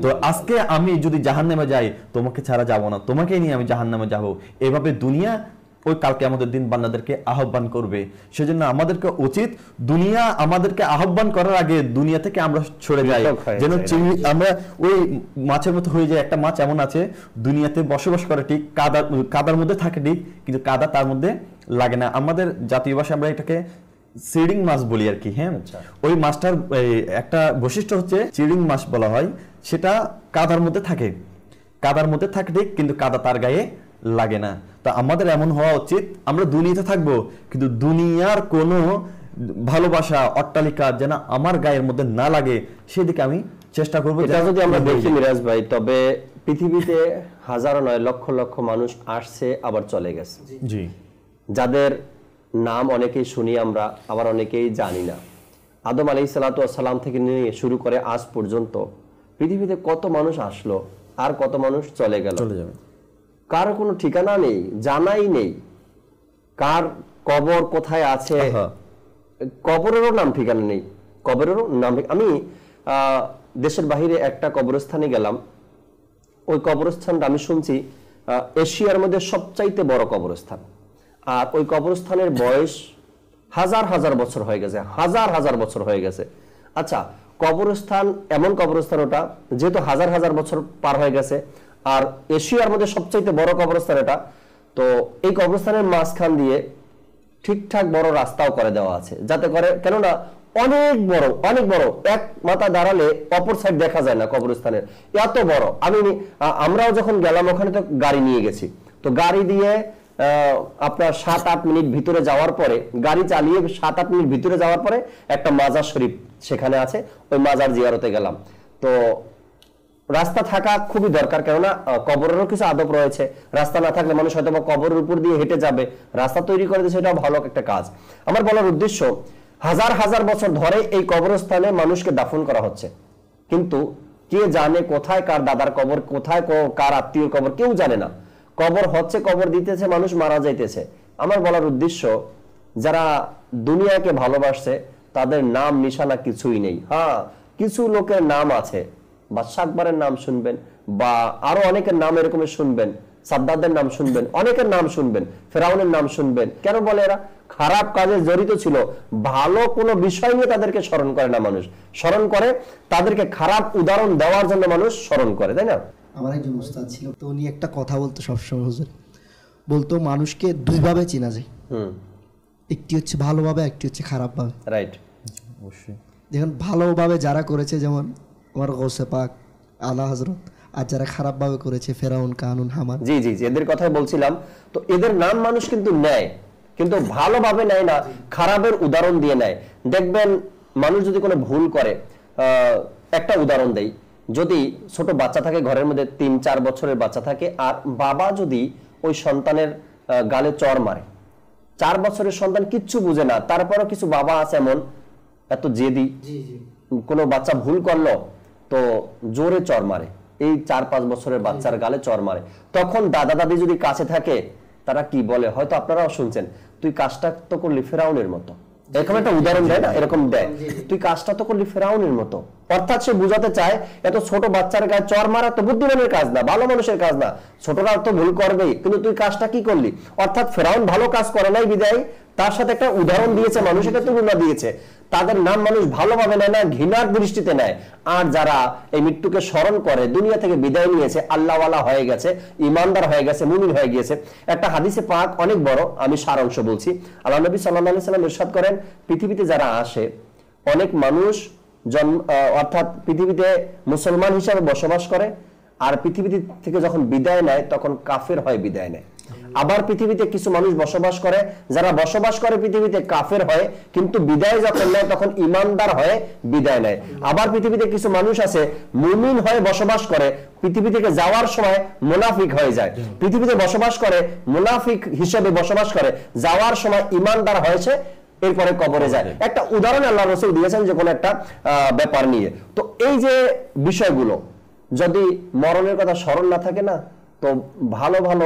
তো আজকে আমি যদি জাহান্নামে যাই, তোমাকে ছাড়া যাব না, তোমাকেই নিয়ে আমি জাহান্নামে যাব। এভাবে দুনিয়া ওই কালকে আমাদের দিন বান্দাদেরকে আহ্বান করবে। সেজন্য আমাদেরকে উচিত দুনিয়া আমাদেরকে আহ্বান করার আগে দুনিয়া থেকে আমরা সরে যাই, যেন আমরা ওই মাছের মতো হয়ে যায়। একটা মাছ এমন আছে, দুনিয়াতে বসবাস করে ঠিক, কাদার মধ্যে থাকে ঠিক, কিন্তু কাদা তার মধ্যে লাগে না। আমাদের জাতীয় ভাষায় আমরা এটাকে চিড়িং মাছ বলি আর কি। হ্যাঁ, ওই মাছটার একটা বৈশিষ্ট্য হচ্ছে চিড়িং মাছ বলা হয়। সেটা কাদার মধ্যে থাকে, কাদার মধ্যে থাকে ঠিক, কিন্তু কাদা তার গায়ে লাগে না। তা আমাদের এমন হওয়া উচিত, আমরা দুনিয়াতে থাকবো কিন্তু দুনিয়ার কোনো ভালোবাসা অট্টালিকা যেন আমার গায়ের মধ্যে না লাগে, সেদিকে আমি চেষ্টা করবো। এটা যদি আমরা দেখি মিরাজ ভাই, তবে পৃথিবীতে হাজারো নয় লক্ষ লক্ষ মানুষ আসছে আবার চলে গেছে, জি, যাদের নাম অনেকেই শুনি আমরা, আবার অনেকেই জানি না। আদম আলাইহিসসালাতু ওয়াসসালাম থেকে নিয়ে শুরু করে আজ পর্যন্ত পৃথিবীতে কত মানুষ আসলো আর কত মানুষ চলে গেল, চলে যাবে। কার কোনো ঠিকানা নেই, জানাই নেই কার কবর কোথায় আছে, কবরেরও নাম ঠিকানা নেই, কবরেরও নাম। আমি দেশের বাহিরে একটা কবরস্থানে গেলাম, ওই কবরস্থানটা আমি শুনছি এশিয়ার মধ্যে সবচাইতে বড় কবরস্থান। আর ওই কবরস্থানের বয়স হাজার হাজার বছর হয়ে গেছে, হাজার হাজার বছর হয়ে গেছে। আচ্ছা, কবরস্থান, এমন কবরস্থান ওটা, যেহেতু হাজার হাজার বছর পার হয়ে গেছে, আর এশিয়ার মধ্যে সবচাইতে বড় কবরস্থান এটা, তো এই কবরস্থানের মাঝখান দিয়ে ঠিকঠাক বড় রাস্তাও করে দেওয়া আছে, যাতে করে, কেননা অনেক বড়, অনেক বড়, এক মাথা দাঁড়ালে অপর সাইড দেখা যায় না কবরস্থানের, এত বড়। আমরাও যখন গেলাম ওখানে তো গাড়ি নিয়ে গেছি, তো গাড়ি দিয়ে আপনার 7-8 মিনিট ভিতরে যাওয়ার পরে, গাড়ি চালিয়ে 7-8 মিনিট ভিতরে যাওয়ার পরে একটা মাজার শরীফ সেখানে আছে, ওই মাজার জিয়ারতে গেলাম। তো রাস্তা থাকা খুবই দরকার, কেননা কবরেরও কিছু আদব রয়েছে। রাস্তা না থাকলে মানুষ হয়তো কবরের উপর দিয়ে হেঁটে যাবে, রাস্তা তৈরি করে দিয়েছে, এটাও ভালো একটা কাজ। আমার বলার উদ্দেশ্য, হাজার হাজার বছর ধরে এই কবরস্থানে মানুষকে দাফন করা হচ্ছে, কিন্তু কে জানে কোথায় কার দাদার কবর, কোথায় কার আত্মীয় কবর, কেউ জানে না। কবর হচ্ছে, কবর দিতেছে, মানুষ মারা যাইতেছে। আমার বলার উদ্দেশ্য, যারা দুনিয়াকে ভালোবাসছে তাদের নাম নিশানা কিছুই নেই। হ্যাঁ, কিছু লোকের নাম আছে, বাদশা আকবরের নাম শুনবেন, বা আরো অনেকের নাম এরকম শুনবেন, সাদ্দাদের নাম শুনবেন, অনেকের নাম শুনবেন, ফেরাউনের নাম শুনবেন। কেন বলে? এরা খারাপ কাজে জড়িত ছিল, ভালো কোনো বিষয় নিয়ে তাদেরকে স্মরণ করে না মানুষ, স্মরণ করে তাদেরকে খারাপ উদাহরণ দেওয়ার জন্য মানুষ স্মরণ করে, তাই না? আমার একজন উস্তাদ ছিল, তো উনি একটা কথা বলতো সবসময়, হুজুর বলতো, মানুষকে দুইভাবে চেনা যায়, একটি হচ্ছে ভালোভাবে, একটি হচ্ছে খারাপভাবে। রাইট, অবশ্যই। দেখুন, ভালোভাবে যারা করেছে, যেমন আমার গৌসে পাক, আলা হযরত, আর যারা খারাপভাবে করেছে, ফেরাউন, কানুন, হামান। জি জি জি, এদের কথাই বলছিলাম। তো এদের নাম মানুষ কিন্তু নেয়, কিন্তু ভালোভাবে নেয় না, খারাপের উদাহরণ দিয়ে নেয়। দেখবেন মানুষ যদি কোনো ভুল করে, একটা উদাহরণ দেই, যদি ছোট বাচ্চা থাকে ঘরের মধ্যে, 3-4 বছরের বাচ্চা থাকে, আর বাবা যদি ওই সন্তানের গালে চড় মারে, 4 বছরের সন্তান কিচ্ছু বুঝে না, তারপরও কিছু বাবা আছে এমন এত জেদি, কোনো বাচ্চা ভুল করলো তো জোরে চড় মারে, এই 4-5 বছরের বাচ্চার গালে চড় মারে। তখন দাদা দাদি যদি কাছে থাকে, তারা কি বলে, হয়তো আপনারাও শুনছেন, তুই কাজটা তো করলি ফেরাউনের মতো, এরকম একটা উদাহরণ দেয় না, এরকম দেয়, তুই কাজটা তো করলি ফেরাউনের মতো। অর্থাৎ সে বুঝাতে চায়, এত ছোট বাচ্চার গায়ে চড় মারা তো বুদ্ধিমানের কাজ না, ভালো মানুষের কাজ না, ছোটরা তো ভুল করবেই, কিন্তু তুই কাজটা কি করলি। অর্থাৎ ফেরাউন ভালো কাজ করে নাই বিদায় তার সাথে একটা উদাহরণ দিয়েছে, মানুষের একটা তুলনা দিয়েছে। তাদের নাম মানুষ ভালোভাবে নেয় না, ঘৃণার দৃষ্টিতে নেয়। আর যারা এই মৃত্যুকে স্মরণ করে, দুনিয়া থেকে বিদায় নিয়েছে, আল্লাহওয়ালা হয়ে গেছে, ইমানদার হয়ে গেছে, মুমিন হয়ে গিয়েছে। একটা হাদিসে পাক অনেক বড়, আমি সারাংশ বলছি। আল্লাহ নবী সাল্লাল্লাহু আলাইহি সাল্লাম ইরশাদ করেন, পৃথিবীতে যারা আসে, অনেক মানুষ অর্থাৎ পৃথিবীতে মুসলমান হিসাবে বসবাস করে, আর পৃথিবী থেকে যখন বিদায় নেয় তখন কাফের হয় বিদায় নেয়। আবার পৃথিবীতে কিছু মানুষ বসবাস করে, যারা বসবাস করে পৃথিবীতে কাফের হয়, কিন্তু বিদায় যখন নেয় তখন ইমানদার হয়ে বিদায় নেয়। আবার পৃথিবীতে কিছু মানুষ আছে মুমিন হয়ে বসবাস করে, পৃথিবী থেকে যাওয়ার সময় মুনাফিক হয়ে যায়। পৃথিবীতে বসবাস করে, মুনাফিক হিসেবে বসবাস করে, যাওয়ার সময় ইমানদার হয়েছে, এরপরে কবরে যায়। একটা উদাহরণ আল্লাহ রাসূল দিয়েছেন যে কোনো একটা ব্যাপার নিয়ে। তো এই যে বিষয়গুলো যদি মরণের কথা স্মরণ না থাকে না, তো ভালো ভালো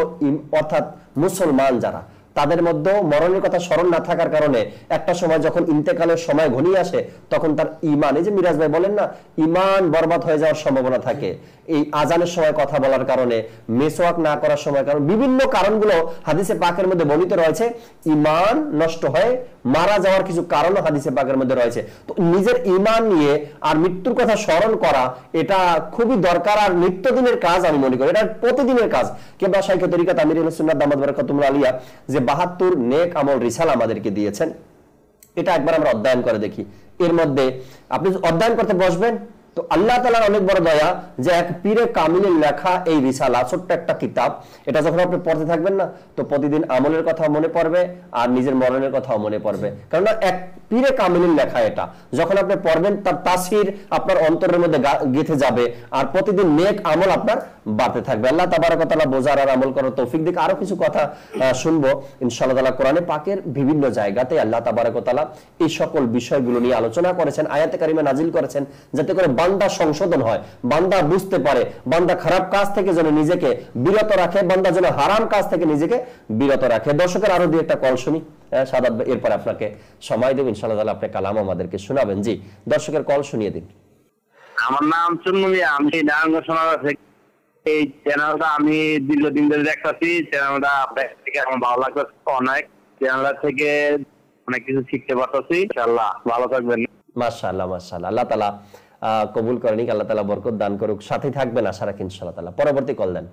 অর্থাৎ মুসলমান যারা, তাদের মধ্যে মরণের কথা স্মরণ না থাকার কারণে একটা সময় যখন ইন্তেকালের সময় ঘনিয়ে আসে, তখন তার ঈমান, এই যে মিরাজ ভাই বলেন না, ঈমান বরবাদ হয়ে যাওয়ার সম্ভাবনা থাকে। এই আজানের সময় কথা বলার কারণে, মেসওয়াক না করার সময়, কারণ বিভিন্ন কারণগুলো হাদিসে পাকের মধ্যে বর্ণিত রয়েছে। ঈমান নষ্ট হয়ে মারা যাওয়ার কিছু কারণও হাদিসে পাকের মধ্যে রয়েছে। তো নিজের ঈমান নিয়ে আর মৃত্যুর কথা স্মরণ করা, এটা খুবই দরকার আর নিত্যদিনের কাজ আমি মনে করি, এটা প্রতিদিনের কাজ। কিংবা শাইখ তরিকাত আমিরুল সুন্নাত দামাত বারাকাতুহুল আলিয়া যে 72 নেক আমল রিসালা আমাদেরকে দিয়েছেন, এটা একবার আমরা অধ্যয়ন করে দেখি। এর মধ্যে আপনি অধ্যয়ন করতে বসবেন তো আল্লাহ তাআলার অনেক বড় দয়া যে এক পীরে কামিলের লেখা এই রিসালা, ছোট্ট একটা কিতাব, এটা যখন আপনি পড়তে থাকবেন না, তো প্রতিদিন আমলের কথা মনে পড়বে আর নিজের মরণের কথাও মনে পড়বে। কেননা এক পীরে কামিলের লেখা এটা, যখন আপনি পড়বেন তার তাসির আপনার অন্তরের মধ্যে গেঁথে যাবে, আর প্রতিদিন নেক আমল আপনার বাড়তে থাকবে। আল্লাহ তাবারক ওয়া তাআলা বোঝার আর আমল করার তৌফিক দিক। আরো কিছু কথা শুনবো ইনশাআল্লাহ তাআলা। কোরআনে পাকের বিভিন্ন জায়গাতে আল্লাহ তাবারক ওয়া তাআলা এই সকল বিষয়গুলো নিয়ে আলোচনা করেছেন, আয়াতে কারিমা নাজিল করেছেন, যাতে করে বান্দা সংশোধন হয়, বান্দা বুঝতে পারে, বান্দা খারাপ কাজ থেকে যেন নিজেকে বিরত রাখে, বান্দা যেন হারাম কাজ থেকে নিজেকে বিরত রাখে। দর্শকের আরো দুই একটা কল শুনি, সাদাত ভাই, এরপর আপনাকে সময় দেব ইনশাআল্লাহ তাআলা, আপনি কালাম আমাদেরকে শোনাবেন। জি, দর্শকের কল শুনিয়ে দিন। আমার নাম চুন্নু, আমি নারায়ণগঞ্জ থেকে। এই চ্যানেলটা আমি দীর্ঘদিন ধরে দেখতেছি, চ্যানেলটা আপনার থেকে আমার ভালো লাগতেছে অনেক, চ্যানেলটা থেকে অনেক কিছু শিখতে পারতেছি। ইনশাআল্লাহ ভালো থাকবেন। মাশাআল্লাহ মাশাআল্লাহ, আল্লাহ তাআলা কবুল করেন, আল্লাহ তাআলা বরকত দান করুক, সাথে থাকবেন আশা রাখি ইনশাআল্লাহ তাআলা। পরবর্তী কল দেন।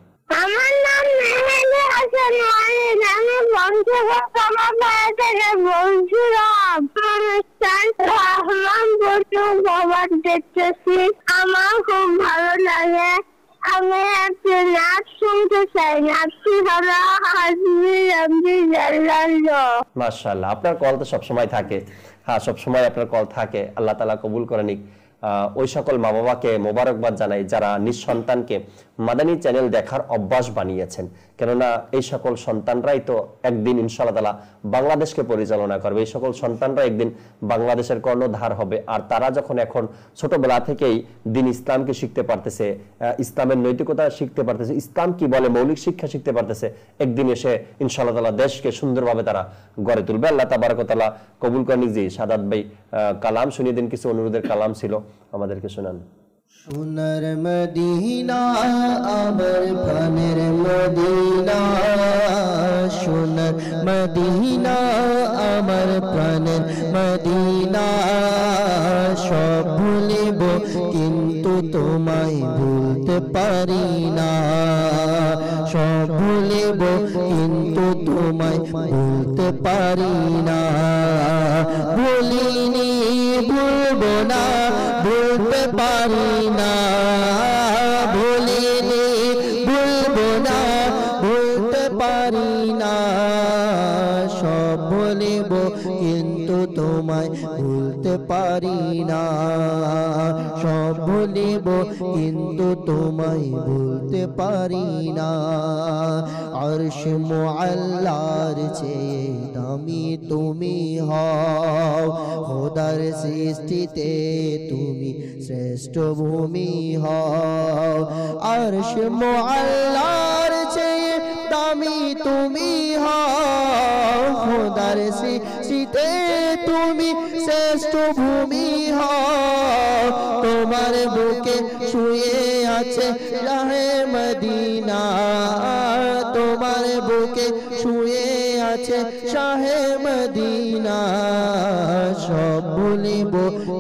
আমার নাম মেহেদি হাসান ওয়াহিদ, আমি পঞ্চগড় থেকে বলছিলাম। রহমান বটু বাবার দেখতেছি, আমার খুব ভালো লাগে। আমি একটা নাচ শুনতে চাই, নাচটি হলো হাসবি রাব্বি জাল্লাল্লাহ। মাশাআল্লাহ, আপনার কল তো সবসময় থাকে। হ্যাঁ, সবসময় আপনার কল থাকে, আল্লাহ তাআলা কবুল করে নিক। ওই সকল মা বাবাকে মোবারকবাদ জানাই যারা নিজ সন্তানকে মাদানী চ্যানেল দেখার অভ্যাস বানিয়েছেন, কেননা এই সকল সন্তানরাই তো একদিন ইনশাআল্লাহ তাআলা বাংলাদেশকে পরিচালনা করবে, এই সকল সন্তানরা একদিন বাংলাদেশের কর্ণধার হবে। আর তারা যখন এখন ছোটবেলা থেকেই দিন ইসলামকে শিখতে পারতেছে, ইসলামের নৈতিকতা শিখতে পারতেছে, ইসলাম কি বলে মৌলিক শিক্ষা শিখতে পারতেছে, একদিন এসে ইনশাআল্লাহ তাআলা দেশকে সুন্দরভাবে তারা গড়ে তুলবে। আল্লাহ তাবারক ওয়া তাআলা কবুল করে নিক। জি, সাদাত ভাই কালাম শুনিয়ে দিন, কিছু অনুরোধের কালাম ছিল আমাদেরকে শোনান। সোনার মদিনা আমার প্রাণের মদিনা, সোনার মদিনা আমার প্রাণের মদিনা, সব ভুলিব কিন্তু তোমায় ভুলতে পারি না, সব ভুলিব কিন্তু তোমায় ভুলতে পারি না, ভুলিনি ভুলবো না ভুলতে পারি না, ভুলিনি ভুলবো না ভুলতে পারি না, সব ভুলিব কিন্তু তোমায় ভুলতে পারি না, সব ভুলিব কিন্তু তোমায় ভুলতে পারি না। আরশ মুআল্লার চেয়ে দামি তুমি হও, খোদার সৃষ্টিতে তুমি শ্রেষ্ঠ ভূমি হও, আরশ মুআল্লার চেয়ে দামি তুমি হও, খোদার সৃষ্টিতে তুমি শ্রেষ্ঠ ভূমি হও, তোমার বুকে শুয়ে আছে রাহে মদিনা, তোমার বুকে শুয়ে আছে শাহে মদিনা। সব ভুলিব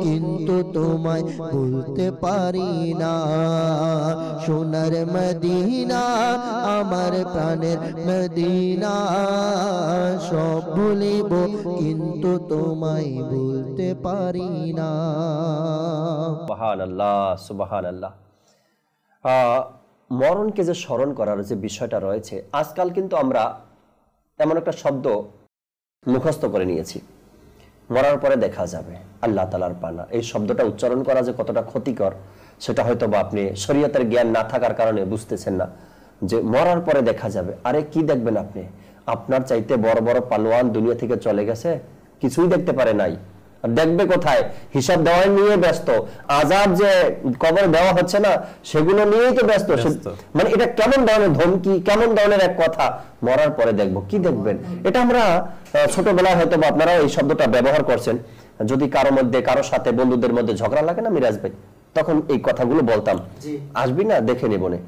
কিন্তু তোমায় ভুলতে পারি না। সোনার মদিনা আমার প্রাণের মদিনা। সব ভুলিব কিন্তু তোমায় ভুলতে পারি না। সুবহানাল্লাহ, সুবহানাল্লাহ। মরণকে যে স্মরণ করার যে বিষয়টা রয়েছে, আজকাল কিন্তু আমরা এমন একটা শব্দ মুখস্থ করে নিয়েছি, মরার পরে দেখা যাবে, আল্লাহ তাআলার পানা। এই শব্দটা উচ্চারণ করা যে কতটা ক্ষতিকর সেটা হয়তো বা আপনি শরীয়তের জ্ঞান না থাকার কারণে বুঝতেছেন না, যে মরার পরে দেখা যাবে। আরে কি দেখবেন আপনি? আপনার চাইতে বড় বড় পালোয়ান দুনিয়া থেকে চলে গেছে, কিছুই দেখতে পারে নাই। দেখবে কোথায়? হিসাব দেওয়া নিয়ে ব্যস্ত, আযাব যে কবর দেওয়া হচ্ছে না সেগুলো নিয়েই তো ব্যস্ত। মানে এটা কেমন ধরনের ধমকি, কেমন ধরনের এক কথা, মরার পরে দেখবো। কি দেখবেন? এটা আমরা ছোটবেলায় হয়তো বা আপনারা এই শব্দটা ব্যবহার করছেন। যদি কারো মধ্যে, কারো সাথে বন্ধুদের মধ্যে ঝগড়া লাগে না মিরাজ ভাই, তখন এই কথাগুলো বলতাম, আসবি না দেখে নেবনে।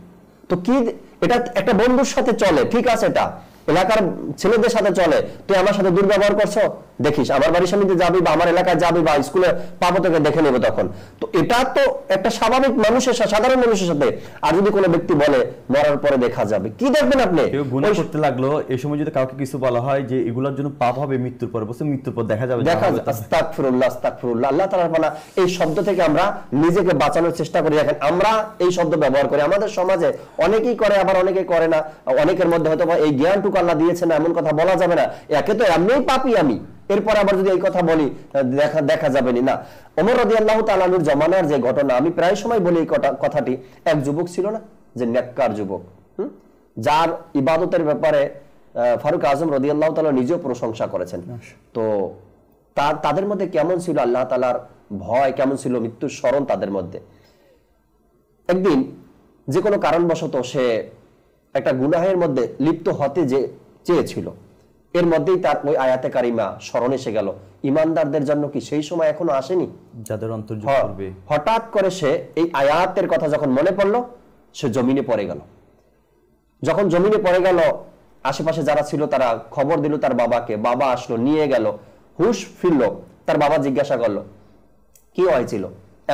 তো কি এটা একটা বন্ধুর সাথে চলে, ঠিক আছে, এটা এলাকার ছেলেদের সাথে চলে, তুই আমার সাথে দুর্ব্যবহার করছো, দেখিস আমার বাড়ির সামনে যাবি বা আমার এলাকায় যাবি বা স্কুলে পাবো তোকে দেখে নেবো তখন। তো এটা তো একটা স্বাভাবিক মানুষের সাথে, সাধারণ মানুষের সাথে। আর যদি কোনো ব্যক্তি বলে মরার পরে দেখা যাবে, কি দেখবেন আপনি? কেউ গুনাহ করতে লাগলো, এই সময় যদি কাউকে কিছু বলা হয় যে এগুলোর জন্য পাপ হবে মৃত্যুর পরে, বলছে মৃত্যুর পর দেখা যাবে, আস্তাগফিরুল্লাহ, আস্তাগফিরুল্লাহ। আল্লাহ তাআলার পানা। এই শব্দ থেকে আমরা নিজেকে বাঁচানোর চেষ্টা করি। দেখেন আমরা এই শব্দ ব্যবহার করি, আমাদের সমাজে অনেকেই করে, আবার অনেকে করে না। অনেকের মধ্যে হয়তো এই জ্ঞানটুকু আল্লাহ দিয়েছে না, এমন কথা বলা যাবে না, একে তো এমনিই পাপী আমি, এরপরে আবার যদি এই কথা বলি দেখা যাবে না। ওমর রাদিয়াল্লাহু তাআলা আনহুর জমানার যে ঘটনা, আমি প্রায় সময় বলি এই কথাটি। এক যুবক ছিল না, যে নেককার যুবক, যার ইবাদতের ব্যাপারে ফারুক আজম রাদিয়াল্লাহু তাআলা নিজেও প্রশংসা করেছেন। তো তাদের মধ্যে কেমন ছিল আল্লাহ তাআলার ভয়, কেমন ছিল মৃত্যুর স্মরণ তাদের মধ্যে। একদিন যে কোনো কারণবশত সে একটা গুনাহের মধ্যে লিপ্ত হতে যে চেয়েছিল, এর মধ্যেই তার ওই আয়াতে কারিমা স্মরণ এসে গেল। ইমানদারদের জন্য কি সেই সময় এখনো আসেনি? যাদের অন্তর করবে। হঠাৎ করে সে এই আয়াতের কথা যখন মনে পড়লো, সে জমিনে পড়ে গেল। যখন জমিনে পড়ে গেল, আশেপাশে যারা ছিল তারা খবর দিল তার বাবাকে। বাবা আসলো, নিয়ে গেল, হুশ ফিরল। তার বাবা জিজ্ঞাসা করলো, কি হয়েছিল,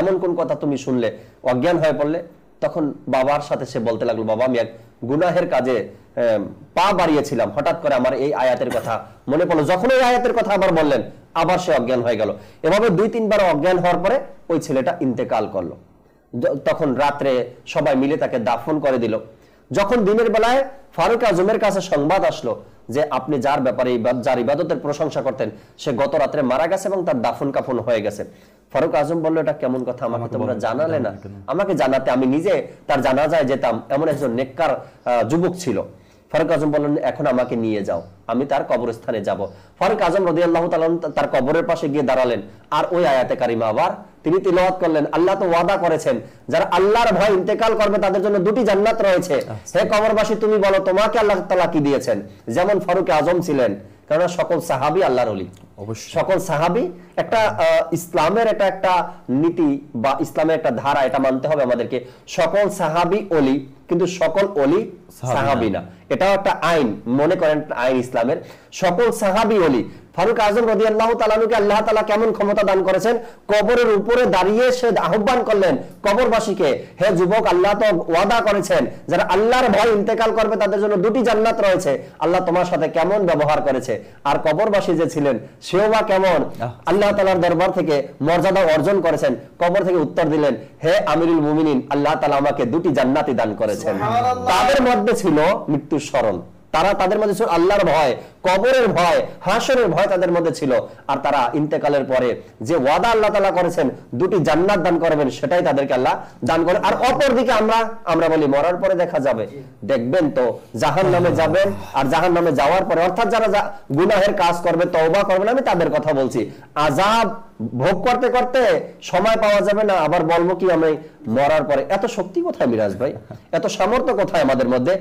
এমন কোন কথা তুমি শুনলে, অজ্ঞান হয়ে পড়লে? তখন বাবার সাথে সে বলতে লাগলো, বাবা আমি এক গুনাহের কাজে পা বাড়িয়েছিলাম, হঠাৎ করে আমার এই আয়াতের কথা মনে পড়লো। যখন এই আয়াতের কথা আবার বললেন, আবার সে অজ্ঞান হয়ে গেল। এভাবে 2-3 বার অজ্ঞান হওয়ার পরে ওই ছেলেটা ইন্তেকাল করলো। তখন রাত্রে সবাই মিলে তাকে দাফন করে দিল। যখন দিনের বেলায় ফারুক আজমের কাছে সংবাদ আসলো যে আপনি যার ব্যাপারে যার ইবাদতের প্রশংসা করতেন, সে গত রাত্রে মারা গেছে এবং তার দাফন কাফন হয়ে গেছে। ফারুক আজম বললো, এটা কেমন কথা, আমাকে তোমরা জানালে না? আমাকে জানাতে আমি নিজে তার জানাজায় যেতাম, এমন একজন নেককার যুবক ছিল। ফারুক আজম বললেন, এখন আমাকে নিয়ে যাও, আমি তার কবরস্থানে যাব। ফারুক আজম রাদিয়াল্লাহু তাআলা তার কবরের পাশে গিয়ে দাঁড়ালেন, আর ওই আয়াতে কারিমা আবার তিনি তিলাওয়াত করলেন। আল্লাহ তো ওয়াদা করেছেন, যারা আল্লাহর ভয় ইন্তেকাল করবে তাদের জন্য 2টি জান্নাত রয়েছে। হে কবরবাসী, তুমি বলো তোমাকে আল্লাহ তাআলা কি দিয়েছেন? যেমন ফারুক আজম ছিলেন, কারণ সকল সাহাবী আল্লাহর ওলি, সকল সাহাবী। একটা ইসলামের একটা নীতি বা ইসলামের একটা ধারা, এটা মানতে হবে আমাদেরকে। সকল সাহাবী ওলি, কিন্তু সকল ওলি সাহাবী না। এটাও একটা আইন, মনে করেন আইন ইসলামের। সকল সাহাবী ওলি। ফারুক আজম রাদিয়াল্লাহু তাআলা আনহুকে আল্লাহ তাআলা কেমন ক্ষমতা দান করেছেন, কবরের উপরে দাঁড়িয়ে সে আহ্বান করলেন কবরবাসীকে, হে যুবক, আল্লাহ তো ওয়াদা করেছেন যারা আল্লাহর ভয় ইন্তেকাল করবে তাদের জন্য 2টি জান্নাত রয়েছে। আল্লাহ তোমার সাথে কেমন ব্যবহার করেছে। আর কবরবাসী যে ছিলেন সেও বা কেমন আল্লাহ তাআলার দরবার থেকে মর্যাদা অর্জন করেছেন। কবর থেকে উত্তর দিলেন, হে আমিরুল মুমিনিন, আল্লাহ তাআলা আমাকে 2টি জান্নাতি দান করেছেন। তাদের মধ্যে ছিল মৃত্যুর স্মরণ, তাদের মধ্যে ছিল আল্লাহর ভয়, কবরের ভয়, হাসরের ভয় তাদের মধ্যে ছিল। আর তারা ইন্তেকালের পরে যে ওয়াদা আল্লাহ তাআলা করেছেন 2টি জান্নাত দান করবেন, সেটাই তাদেরকে আল্লাহ দান করেন। আর অপরদিকে আমরা বলি মরার পরে দেখা যাবে, দেখবেন তো জাহান্নামে যাবেন। আর জাহান্নামে যাওয়ার পরে, অর্থাৎ যারা গুনাহের কাজ করবে, তওবা করবেন, আমি তাদের কথা বলছি, আযাব ভোগ করতে করতে সময় পাওয়া যাবে না, আবার বলবো কি আমি মরার পরে। এত শক্তি কোথায় মিরাজ ভাই, এত সামর্থ্য কোথায় আমাদের মধ্যে?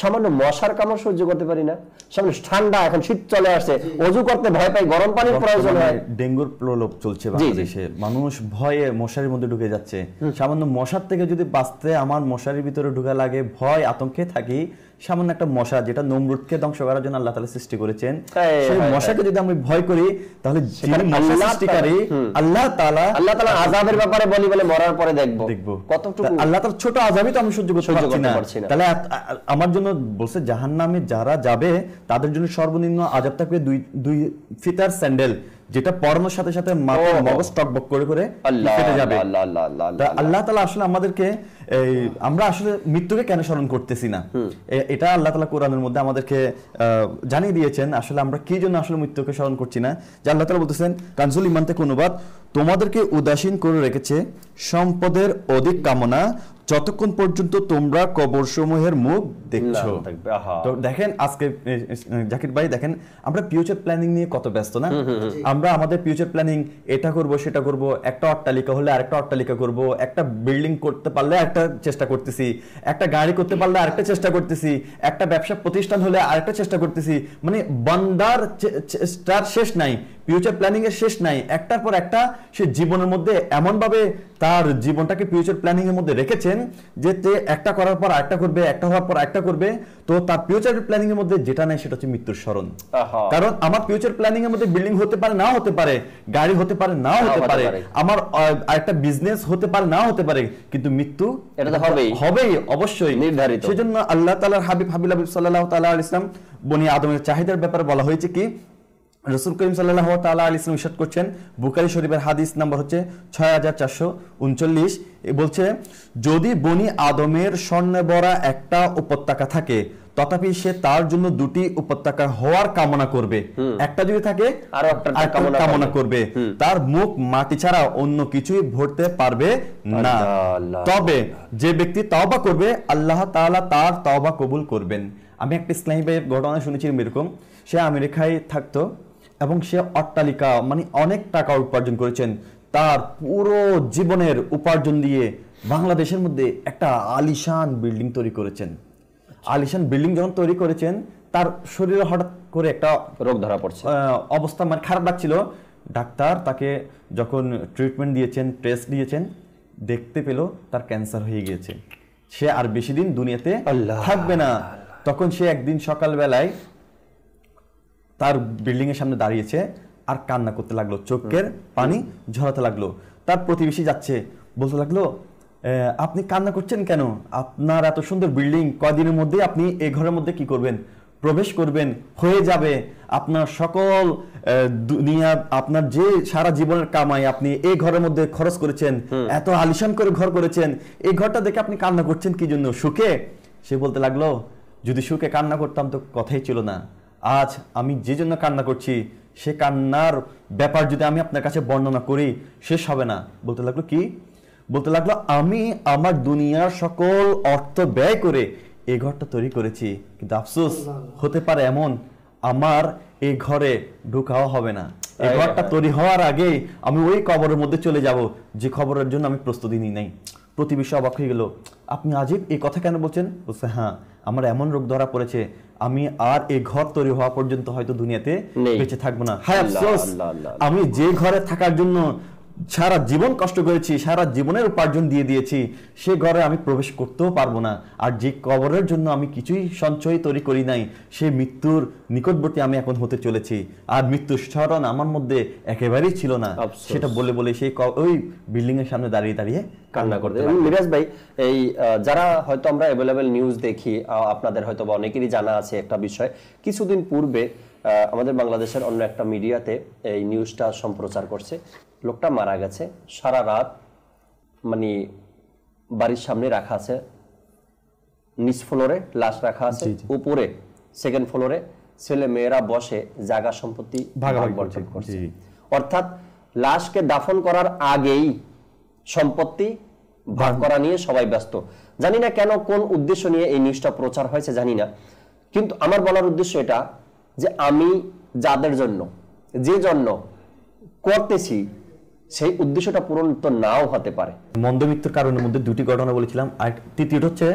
সামান্য মশার কামড় সহ্য করতে পারি না, সামান্য ঠান্ডা, এখন শীত চলে আসছে, অজু করতে ভয় পাই, গরম পানির প্রয়োজন হয়। ডেঙ্গুর প্রলোভ চলছে বাংলাদেশে, মানুষ ভয়ে মশারির মধ্যে ঢুকে যাচ্ছে। সামান্য মশার থেকে যদি বাঁচতে আমার মশারির ভিতরে ঢুকা লাগে, ভয় আতঙ্কে থাকি, সামান্য একটা মশা যেটা নমরুদকে ধ্বংস করার জন্য আল্লাহ তাআলা সৃষ্টি করেছেন, সেই মশাকে যদি আমি ভয় করি, তাহলে যিনি মশা সৃষ্টিকারী আল্লাহ তাআলা আযাবের ব্যাপারে বলি বলে মরার পরে দেখবো কতটুকু আল্লাহ তাআলা ছোট আযাবই তো আমি সহ্য করতে পারছি না। তাহলে আমার জন্য বলছে জাহান্নামে যারা যাবে তাদের জন্য সর্বনিম্ন আযাব থাকবে দুই ফিতার স্যান্ডেল, যেটা পড়ানোর সাথে সাথে মাথার মগজ টকবক করে ফেটে যাবে। আল্লাহ তাআলা আসলে আমাদেরকে আমরা আসলে মৃত্যুকে কেন স্মরণ করতেছি না, এটা আল্লাহ তাআলা কোরআনের মধ্যে আমাদেরকে জানিয়ে দিয়েছেন। আসলে আমরা কি জন্য আসলে মৃত্যুকে স্মরণ করছি না, যে আল্লাহ তাআলা বলতেছেন কানজুল ঈমান থেকে অনুবাদ, তোমাদেরকে উদাসীন করে রেখেছে সম্পদের অধিক কামনা যতক্ষণ পর্যন্ত তোমরা কবর সমূহের মুখ দেখছো। তো দেখেন আজকে জাকির ভাই, দেখেন আমরা ফিউচার প্ল্যানিং নিয়ে কত ব্যস্ত না। আমরা আমাদের ফিউচার প্ল্যানিং এটা করব সেটা করব, একটা অট্টালিকা হলে আরেকটা অট্টালিকা করব, একটা বিল্ডিং করতে পারলে একটা চেষ্টা করতেছি, একটা গাড়ি করতে পারলে আরেকটা চেষ্টা করতেছি, একটা ব্যবসা প্রতিষ্ঠান হলে আরেকটা চেষ্টা করতেছি। মানে বান্দার চেষ্টার শেষ নাই, ফিউচার প্ল্যানিং এর শেষ নাই, একটার পর একটা সে জীবনের মধ্যে এমন ভাবে তার জীবনটাকে ফিউচার প্ল্যানিং এর মধ্যে রেখেছেন যে একটা করার পর আরেকটা করবে, একটা হওয়ার পর একটা করবে। তো তার ফিউচার প্ল্যানিং এর মধ্যে যেটা নাই সেটা হচ্ছে মৃত্যুর স্মরণ। কারণ আমার ফিউচার প্ল্যানিং এর মধ্যে বিল্ডিং হতে পারে, নাও হতে পারে, গাড়ি হতে পারে, নাও হতে পারে, আমার একটা বিজনেস হতে পারে, নাও হতে পারে, কিন্তু মৃত্যু এটা তো হবেই অবশ্যই নির্ধারিত। সেজন্য আল্লাহ তাআলার হাবিব সাল্লাল্লাহু তাআলা আলাইহি ওয়াসাল্লাম বনি আদমের চাহিদার ব্যাপারে বলা হয়েছে কি, রাসূল করিম সাল্লাল্লাহু তাআলা আলাইহি ওয়াসাল্লাম ইরশাদ করছেন, বুখারী শরীফের হাদিস নাম্বার হচ্ছে 6439, বলছে যদি বনি আদমের স্বর্ণে ভরা একটা উপত্যকা থাকে তথাপি সে তার জন্য দুটি উপত্যকা হওয়ার কামনা করবে, একটা যদি থাকে আর একটা কামনা করবে, তার মুখ মাটি ছাড়া অন্য কিছুই ভরতে পারবে না। তবে যে ব্যক্তি তওবা করবে আল্লাহ তাআলা তার তওবা কবুল করবেন। আমি একটা ইসলামী ভাইয়ের ঘটনা শুনেছি এরকম, সে আমেরিকায় থাকতো এবং সে অট্টালিকা মানে অনেক টাকা উপার্জন করেছেন, তার পুরো জীবনের উপার্জন দিয়ে বাংলাদেশের মধ্যে একটা আলিশান বিল্ডিং তৈরি করেছেন। আলিশান বিল্ডিং যখন তৈরি করেছেন, তার শরীরে হঠাৎ করে একটা রোগ ধরা পড়ছে, অবস্থা মানে খারাপ লাগছিল। ডাক্তার তাকে যখন ট্রিটমেন্ট দিয়েছেন, টেস্ট দিয়েছেন, দেখতে পেল তার ক্যান্সার হয়ে গিয়েছে, সে আর বেশি দিন দুনিয়াতে থাকবে না। তখন সে একদিন সকালবেলায় তার বিল্ডিং এর সামনে দাঁড়িয়েছে আর কান্না করতে লাগলো, চোখের পানি ঝরাতে লাগলো। তার প্রতিবেশী যাচ্ছে, বলতে লাগলো আপনি কান্না করছেন কেন? আপনার এত সুন্দর বিল্ডিং, কয়দিনের মধ্যে আপনি এই ঘরের মধ্যে কি করবেন? প্রবেশ করবেন, হয়ে যাবে আপনার সকল দুনিয়া, আপনার যে সারা জীবনের কামাই আপনি এই ঘরের মধ্যে খরচ করেছেন, এত আলিশান করে ঘর করেছেন, এই ঘরটা দেখে আপনি কান্না করছেন কি জন্য? সুখে? সে বলতে লাগলো যদি সুখে কান্না করতাম তো কথাই ছিল না, আজ আমি যে জন্য কান্না করছি সে কান্নার ব্যাপার যদি আমি আপনার কাছে বর্ণনা করি শেষ হবে না। বলতে লাগলো কি? বলতে লাগলো আমি আমার দুনিয়ার সকল অর্থ ব্যয় করে এই ঘরটা তৈরি করেছি, কিন্তু আফসোস হতে পারে এমন আমার এই ঘরে ঢোকাও হবে না, এই ঘরটা তৈরি হওয়ার আগে আমি ওই কবরের মধ্যে চলে যাব যে খবরের জন্য আমি প্রস্তুতি নিই নাই। প্রতিবেশী অবাক হয়ে গেল, আপনি আজীব এই কথা কেন বলছেন? বলছে হ্যাঁ, আমার এমন রোগ ধরা পড়েছে আমি আর এই ঘর তৈরি হওয়া পর্যন্ত হয়তো দুনিয়াতে বেঁচে থাকবো না। হায় আফসোস, আমি যে ঘরে থাকার জন্য সারা জীবন কষ্ট করেছি, সারা জীবনের উপার্জন দিয়ে দিয়েছি, সে ঘরে আমি প্রবেশ করতেও পারবো না। আর যে কবরের জন্য আমি কিছুই সঞ্চয় তৈরি করি নাই, সে মৃত্যুর নিকটবর্তী আমি এখন হতে চলেছি, আর মৃত্যুর স্মরণ আমার মধ্যে একেবারেই ছিল না। সেটা বলে বলে সেই ওই বিল্ডিং এর সামনে দাঁড়িয়ে দাঁড়িয়ে কান্না করতে। মিরাজ ভাই, এই যারা হয়তো আমরা অ্যাভেলেবল নিউজ দেখি, আপনাদের হয়তো অনেকেরই জানা আছে একটা বিষয়, কিছুদিন পূর্বে আমাদের বাংলাদেশের অন্য একটা মিডিয়াতে এই নিউজটা সম্প্রচার করছে, লোকটা মারা গেছে, সারা রাত মানে বাড়ির সামনে রাখা আছে, নিচ ফ্লোরে লাশ রাখা আছে, উপরে সেকেন্ড ফ্লোরে ছেলে মেয়েরা বসে জায়গা সম্পত্তি ভাগাভাগি করছে। অর্থাৎ লাশকে দাফন করার আগেই সম্পত্তি ভাগ করা নিয়ে সবাই ব্যস্ত। জানি না কেন, কোন উদ্দেশ্য নিয়ে এই নিউজটা প্রচার হয়েছে জানি না, কিন্তু আমার বলার উদ্দেশ্য এটা যে আমি যাদের জন্য যে জন্য করতেছি সেই উদ্দেশ্যটা পূরণ তো নাও হতে পারে। মন্দ মৃত্যুর কারণের মধ্যে দুটি ঘটনা বলেছিলাম, আর তৃতীয়টা হচ্ছে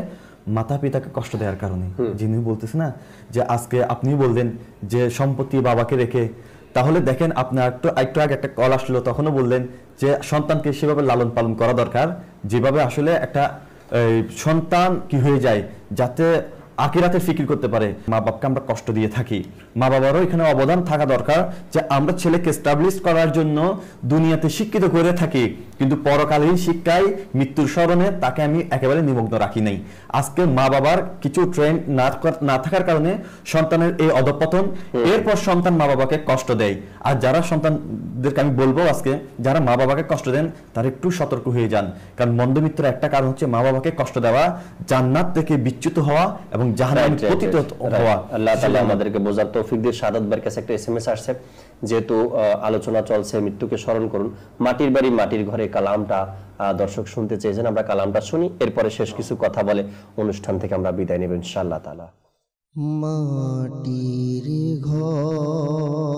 মাতা পিতাকে কষ্ট দেওয়ার কারণে। যিনি বলতেছে না যে আজকে আপনি বললেন যে সম্পত্তি বাবাকে রেখে, তাহলে দেখেন আপনার একটু আগে একটা কল আসলো, তখনও বললেন যে সন্তানকে সেভাবে লালন পালন করা দরকার যেভাবে আসলে একটা সন্তান কি হয়ে যায় যাতে আখিরাতের ফিকির করতে পারে। মা বাবাকে আমরা কষ্ট দিয়ে থাকি, মা বাবারও এখানে অবদান থাকা দরকার যে আমরা ছেলেকে এস্টাবলিশ করার জন্য দুনিয়াতে শিক্ষিত করে থাকি, কিন্তু পরকালীন শিক্ষায় মৃত্যুর স্মরণে তাকে আমি একেবারে নিমগ্ন রাখি নাই। আজকে মা বাবার কিছু ট্রেন্ড না থাকার কারণে সন্তানের এই অধঃপতন, এরপর সন্তান মা বাবাকে কষ্ট দেয়। আর যারা সন্তানদেরকে আমি বলবো আজকে যারা মা বাবাকে কষ্ট দেন তারা একটু সতর্ক হয়ে যান, কারণ মন্দ মৃত্যুর একটা কারণ হচ্ছে মা বাবাকে কষ্ট দেওয়া, জান্নাত থেকে বিচ্যুত হওয়া এবং জাহান্নামে পতিত হওয়া। আল্লাহ তাআলা আমাদেরকে বোঝার তৌফিক দিয়ে। সাদাত ভাইয়ের কাছে একটা এসএমএস আসছে, যেহেতু আলোচনা চলছে মৃত্যুকে স্মরণ করুন, মাটির বাড়ি মাটির ঘরে কালামটা দর্শক শুনতে চেয়েছেন, আমরা কালামটা শুনি, এরপরে শেষ কিছু কথা বলে অনুষ্ঠান থেকে আমরা বিদায় নেব ইনশাআল্লাহ তাআলা। মাটির ঘর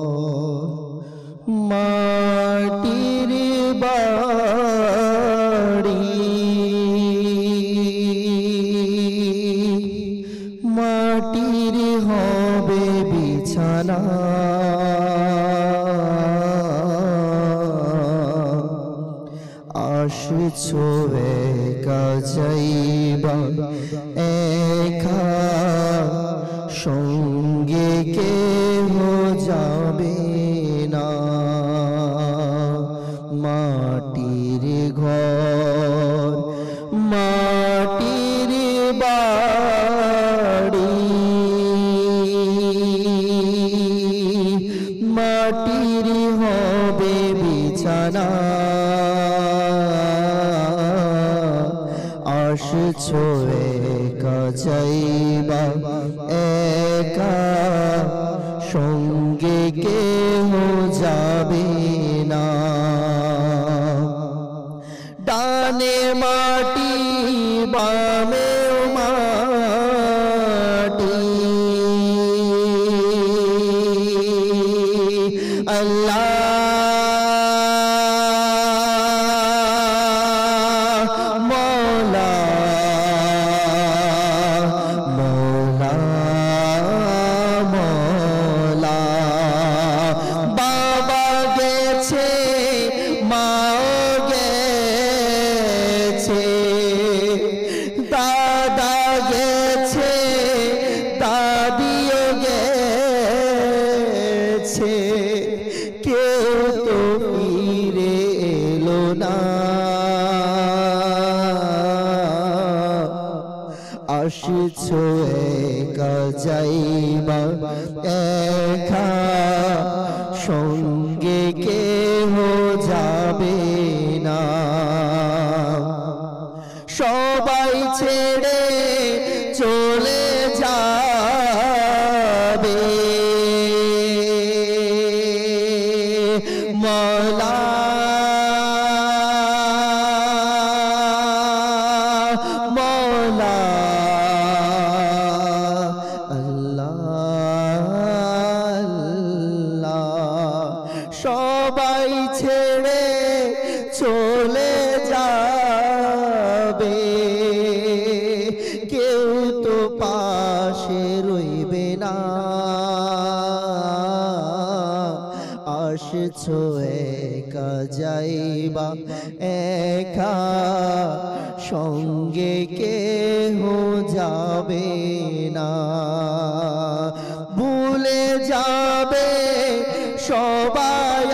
মাটির বাড়ি, মাটির হবে বিছানা, আসছো একা যাইবা একা, সঙ্গে কেহ যাবে না। মাটির ঘর মাটির বাড়ি, মাটির হবে বিছানা, আসছো একা যাইবা একা, সঙ্গে কেহ যাবে না। ডানে মাটি বামে মাটি, আল্লাহ মওলা মওলা মওলা, বাবা গেছে মাও গেছে, দাদা গেছে দাদিও গেছে, কেউ তো ফিরে এলো না। আসছো একা যাইবা একা, সঙ্গে কেহ যাবে না। সবাই ছেড়ে চলে যাবে, মওলা মওলা, আল্লাহ আল্লাহ, সবাই ছেড়ে চলে যাবে, কেউ তো পাশে রইবে না। আসছো একা যাইবা একা, সঙ্গে কেহ যাবে না। ভুলে যাবে সবাই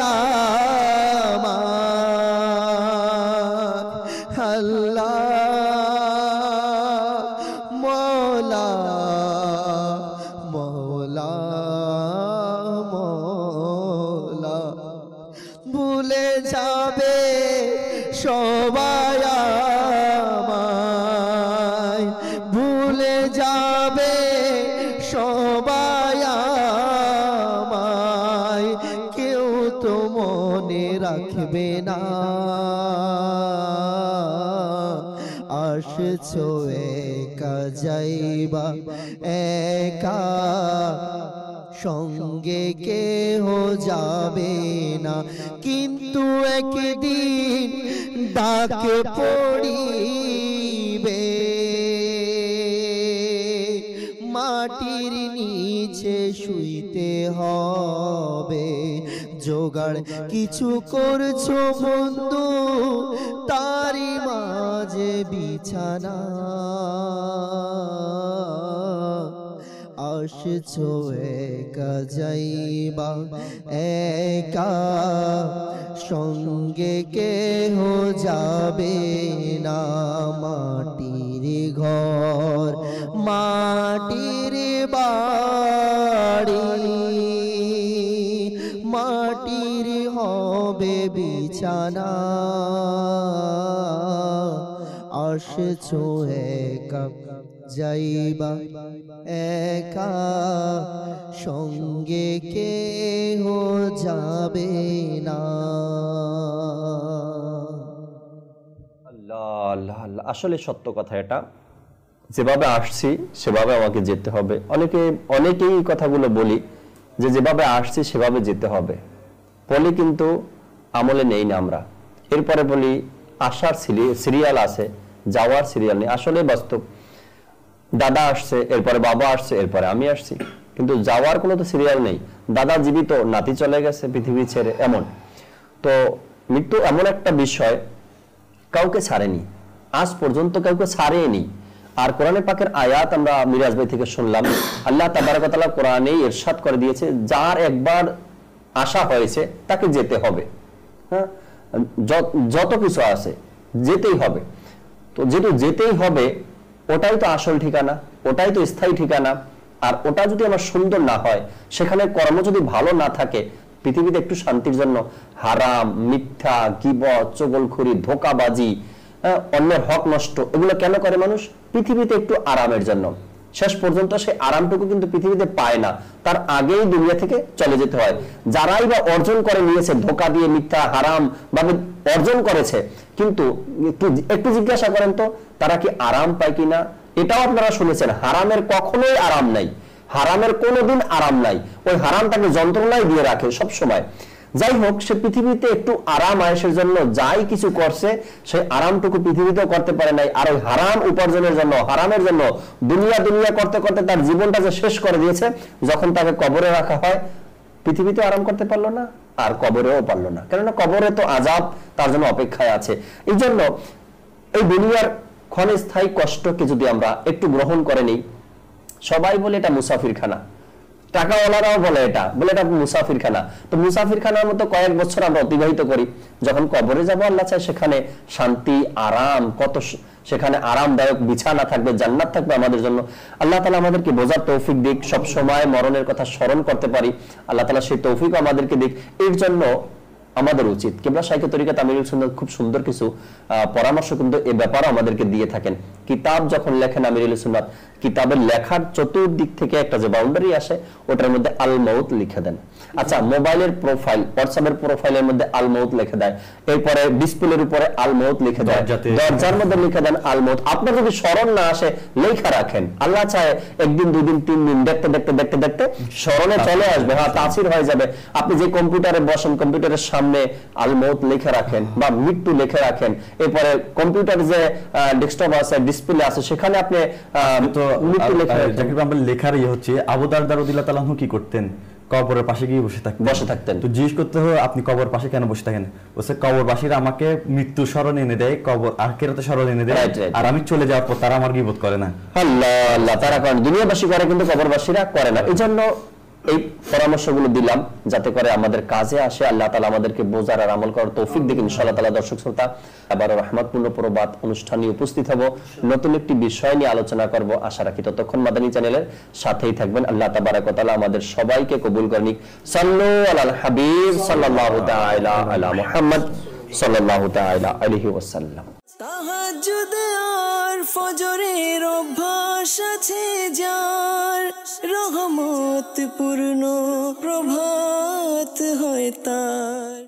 আমার, আল্লাহ মওলা মওলা মওলা, ভুলে যাবে সবাই আমায়, ভুলে যাবে সবাই আমায়, কেউ তো মনে রাখবে না। আসছো একা যাইবা একা, সঙ্গে কেহ যাবে না, কিন্তু একদিন ডাকে পড়িবে। মাটির নিচে শুইতে হবে, জোগাড় কিছু করছো বন্ধু, তারি মাঝে বিছানা। আসছো একা যাইবা একা, সঙ্গে কেহ যাবে না। মাটির ঘর মাটির বাড়ি, মাটির হবে বিছানা। আসছো একা যাইবা একা, সঙ্গে কেহ যাবে না। আল্লাহ আল্লাহ আল্লাহ, আসলে সত্য কথা এটা। যেভাবে আসছি সেভাবে আমাকে যেতে হবে। অনেকেই কথাগুলো বলি যে যেভাবে আসছি সেভাবে যেতে হবে, বলি কিন্তু আমলে নেই না আমরা। এরপরে বলি আসার সিরিয়াল আছে, যাওয়ার সিরিয়াল নেই। আসলে বাস্তব, দাদা আসছে, এরপরে বাবা আসছে, এরপরে আমি আসছি, কিন্তু যাওয়ার কোনো তো সিরিয়াল নেই। দাদা জীবিত, নাতি চলে গেছে পৃথিবী ছেড়ে, এমন। তো মৃত্যু এমন একটা বিষয়, কাউকে ছাড়েনি, আজ পর্যন্ত কাউকে ছাড়েনি। আর কোরআনে পাকের আয়াত আমরা মিরাজ ভাই থেকে শুনলাম, আল্লাহ তাবারক ওয়া তাআলা কোরআনে ইরশাদ করে দিয়েছে, যার একবার আসা হয়েছে তাকে যেতে হবে। হ্যাঁ, যত কিছু আছে যেতেই হবে। তো যেহেতু যেতেই হবে, ওটাই তো আসল ঠিকানা, ওটাই তো স্থায়ী ঠিকানা। আর ওটা যদি আমার সুন্দর না হয়, সেখানে কর্ম যদি ভালো না থাকে, পৃথিবীতে একটু শান্তির জন্য হারাম, মিথ্যা, গীবত, চগলখুরি, ধোঁকাবাজি, অন্যের হক নষ্ট, এগুলো কেন করে মানুষ? পৃথিবীতে একটু আরামের জন্য। শেষ পর্যন্ত সেই আরামটুকু কিন্তু পৃথিবীতে পায় না, তার আগেই দুনিয়া থেকে চলে যেতে হয়। যারাই বা অর্জন করে নিয়েছে, ধোঁকা দিয়ে, মিথ্যা, হারাম ভাবে অর্জন করেছে, কিন্তু একটু জিজ্ঞাসা করেন তো তারা কি আরাম পায় কিনা? এটাও আপনারা শুনেছেন, হারামের কখনোই আরাম নাই, হারামের কোনোদিন আরাম নাই। ওই হারাম তাকে যন্ত্রণায় দিয়ে রাখে সব সময়। যাই হোক, সে পৃথিবীতে একটু আরাম আয়েশের জন্য যাই কিছু করছে, সেই আরামটুকু পৃথিবীতেও করতে পারে নাই। আর ওই হারাম উপার্জনের জন্য, হারামের জন্য দুনিয়া দুনিয়া করতে করতে তার জীবনটা যে শেষ করে দিয়েছে, যখন তাকে কবরে রাখা হয়, পৃথিবীতে আরাম করতে পারলো না, আর কবরেও পারলো না। কেননা কবরে তো আযাব তার জন্য অপেক্ষায় আছে। এই জন্য এই দুনিয়ার ক্ষণস্থায়ী কষ্টকে যদি আমরা একটু গ্রহণ করে নিই, সবাই বলে এটা মুসাফিরখানা, টাকাওয়ালারাও বলে এটা মুসাফিরখানা। তো মুসাফিরখানার মতো কয়েক বছর আমরা অতিবাহিত করি, যখন কবরে যাব আল্লাহ চায় সেখানে শান্তি, আরাম, কত সেখানে আরামদায়ক বিছানা থাকবে, জান্নাত থাকবে আমাদের জন্য। আল্লাহ তাআলা আমাদেরকে বোঝার তৌফিক দিক, সব সময় মরণের কথা স্মরণ করতে পারি, আল্লাহ তাআলা সেই তৌফিক আমাদেরকে দিক। এর জন্য আমাদের উচিত, কিংবা শাইখে তরিকাত আমিরুল সুন্নাত খুব সুন্দর কিছু পরামর্শ কিন্তু এ ব্যাপারে আমাদেরকে দিয়ে থাকেন। কিতাব যখন লেখেন আমিরুল সুন্নাত, কিতাবের লেখার চতুর্দিক থেকে একটা যে বাউন্ডারি আসে, ওটার মধ্যে আল মাউত লিখে দেন। আচ্ছা, মোবাইলের প্রোফাইল, হোয়াটসঅ্যাপের প্রোফাইলের মধ্যে আল মাউত লিখে দেয়, এরপরে ডিসপ্লের উপরে আল মাউত লিখে দেয়, দরজার মধ্যে লিখে দেন আল মাউত। আপনার যদি স্মরণ না আসে, লেখা রাখেন। আল্লাহ চায় একদিন, দুদিন, 3 দিন দেখতে দেখতে দেখতে দেখতে স্মরণে চলে আসবে, হ্যাঁ, তাসির হয়ে যাবে। আপনি যে কম্পিউটারে বসেন, কম্পিউটারের সামনে আল মাউত লিখে রাখেন বা মৃত্যু লিখে রাখেন। এরপরে কম্পিউটার যে ডেস্কটপ আছে, ডিসপ্লে আছে, সেখানে আপনি মৃত্যু লিখে রাখেন। জাকির ভাই, লেখার হচ্ছে আবু দারদা রাদিয়াল্লাহু তাআলা কি করতেন? কবরের পাশে গিয়ে বসে থাকতেন। তো জিজ্ঞেস করতে হবে, আপনি কবর পাশে কেন বসে থাকেন? বলছে, কবরবাসীরা আমাকে মৃত্যু স্মরণ এনে দেয়, কবর আখিরাতে স্মরণ এনে দেয়, আর আমি চলে যাওয়ার পর তারা আমার গীবত করে না। আল্লাহ আল্লাহ, তারা করেন, দুনিয়াবাসী করে, কিন্তু কবরবাসীরা করে না। এই জন্য এই পরামর্শগুলো দিলাম যাতে করে আমাদের কাজে আসে। আল্লাহ তাআলা আমাদেরকে বোঝার আর আমল করার তৌফিক দিন ইনশাআল্লাহ তাআলা। দর্শক শ্রোতা, আবার রহমতপূর্ণ প্রবাদ অনুষ্ঠানে উপস্থিত হব, নতুন একটি বিষয় নিয়ে আলোচনা করব। আশা রাখি ততক্ষণ মাদানী চ্যানেলের সাথেই থাকবেন। আল্লাহ তাবারাক ওয়া তাআলা আমাদের সবাইকে কবুল করেন। সাল্লু আলাল হাবিব সাল্লাল্লাহু তাআলা আলা মুহাম্মদ সাল্লাল্লাহু তাআলা আলাইহি ওয়াসাল্লাম। তাহাজ্জুদ আর ফজরের অভ্যাস আছে যার, রহমত পূর্ণ প্রভাত হয় তার।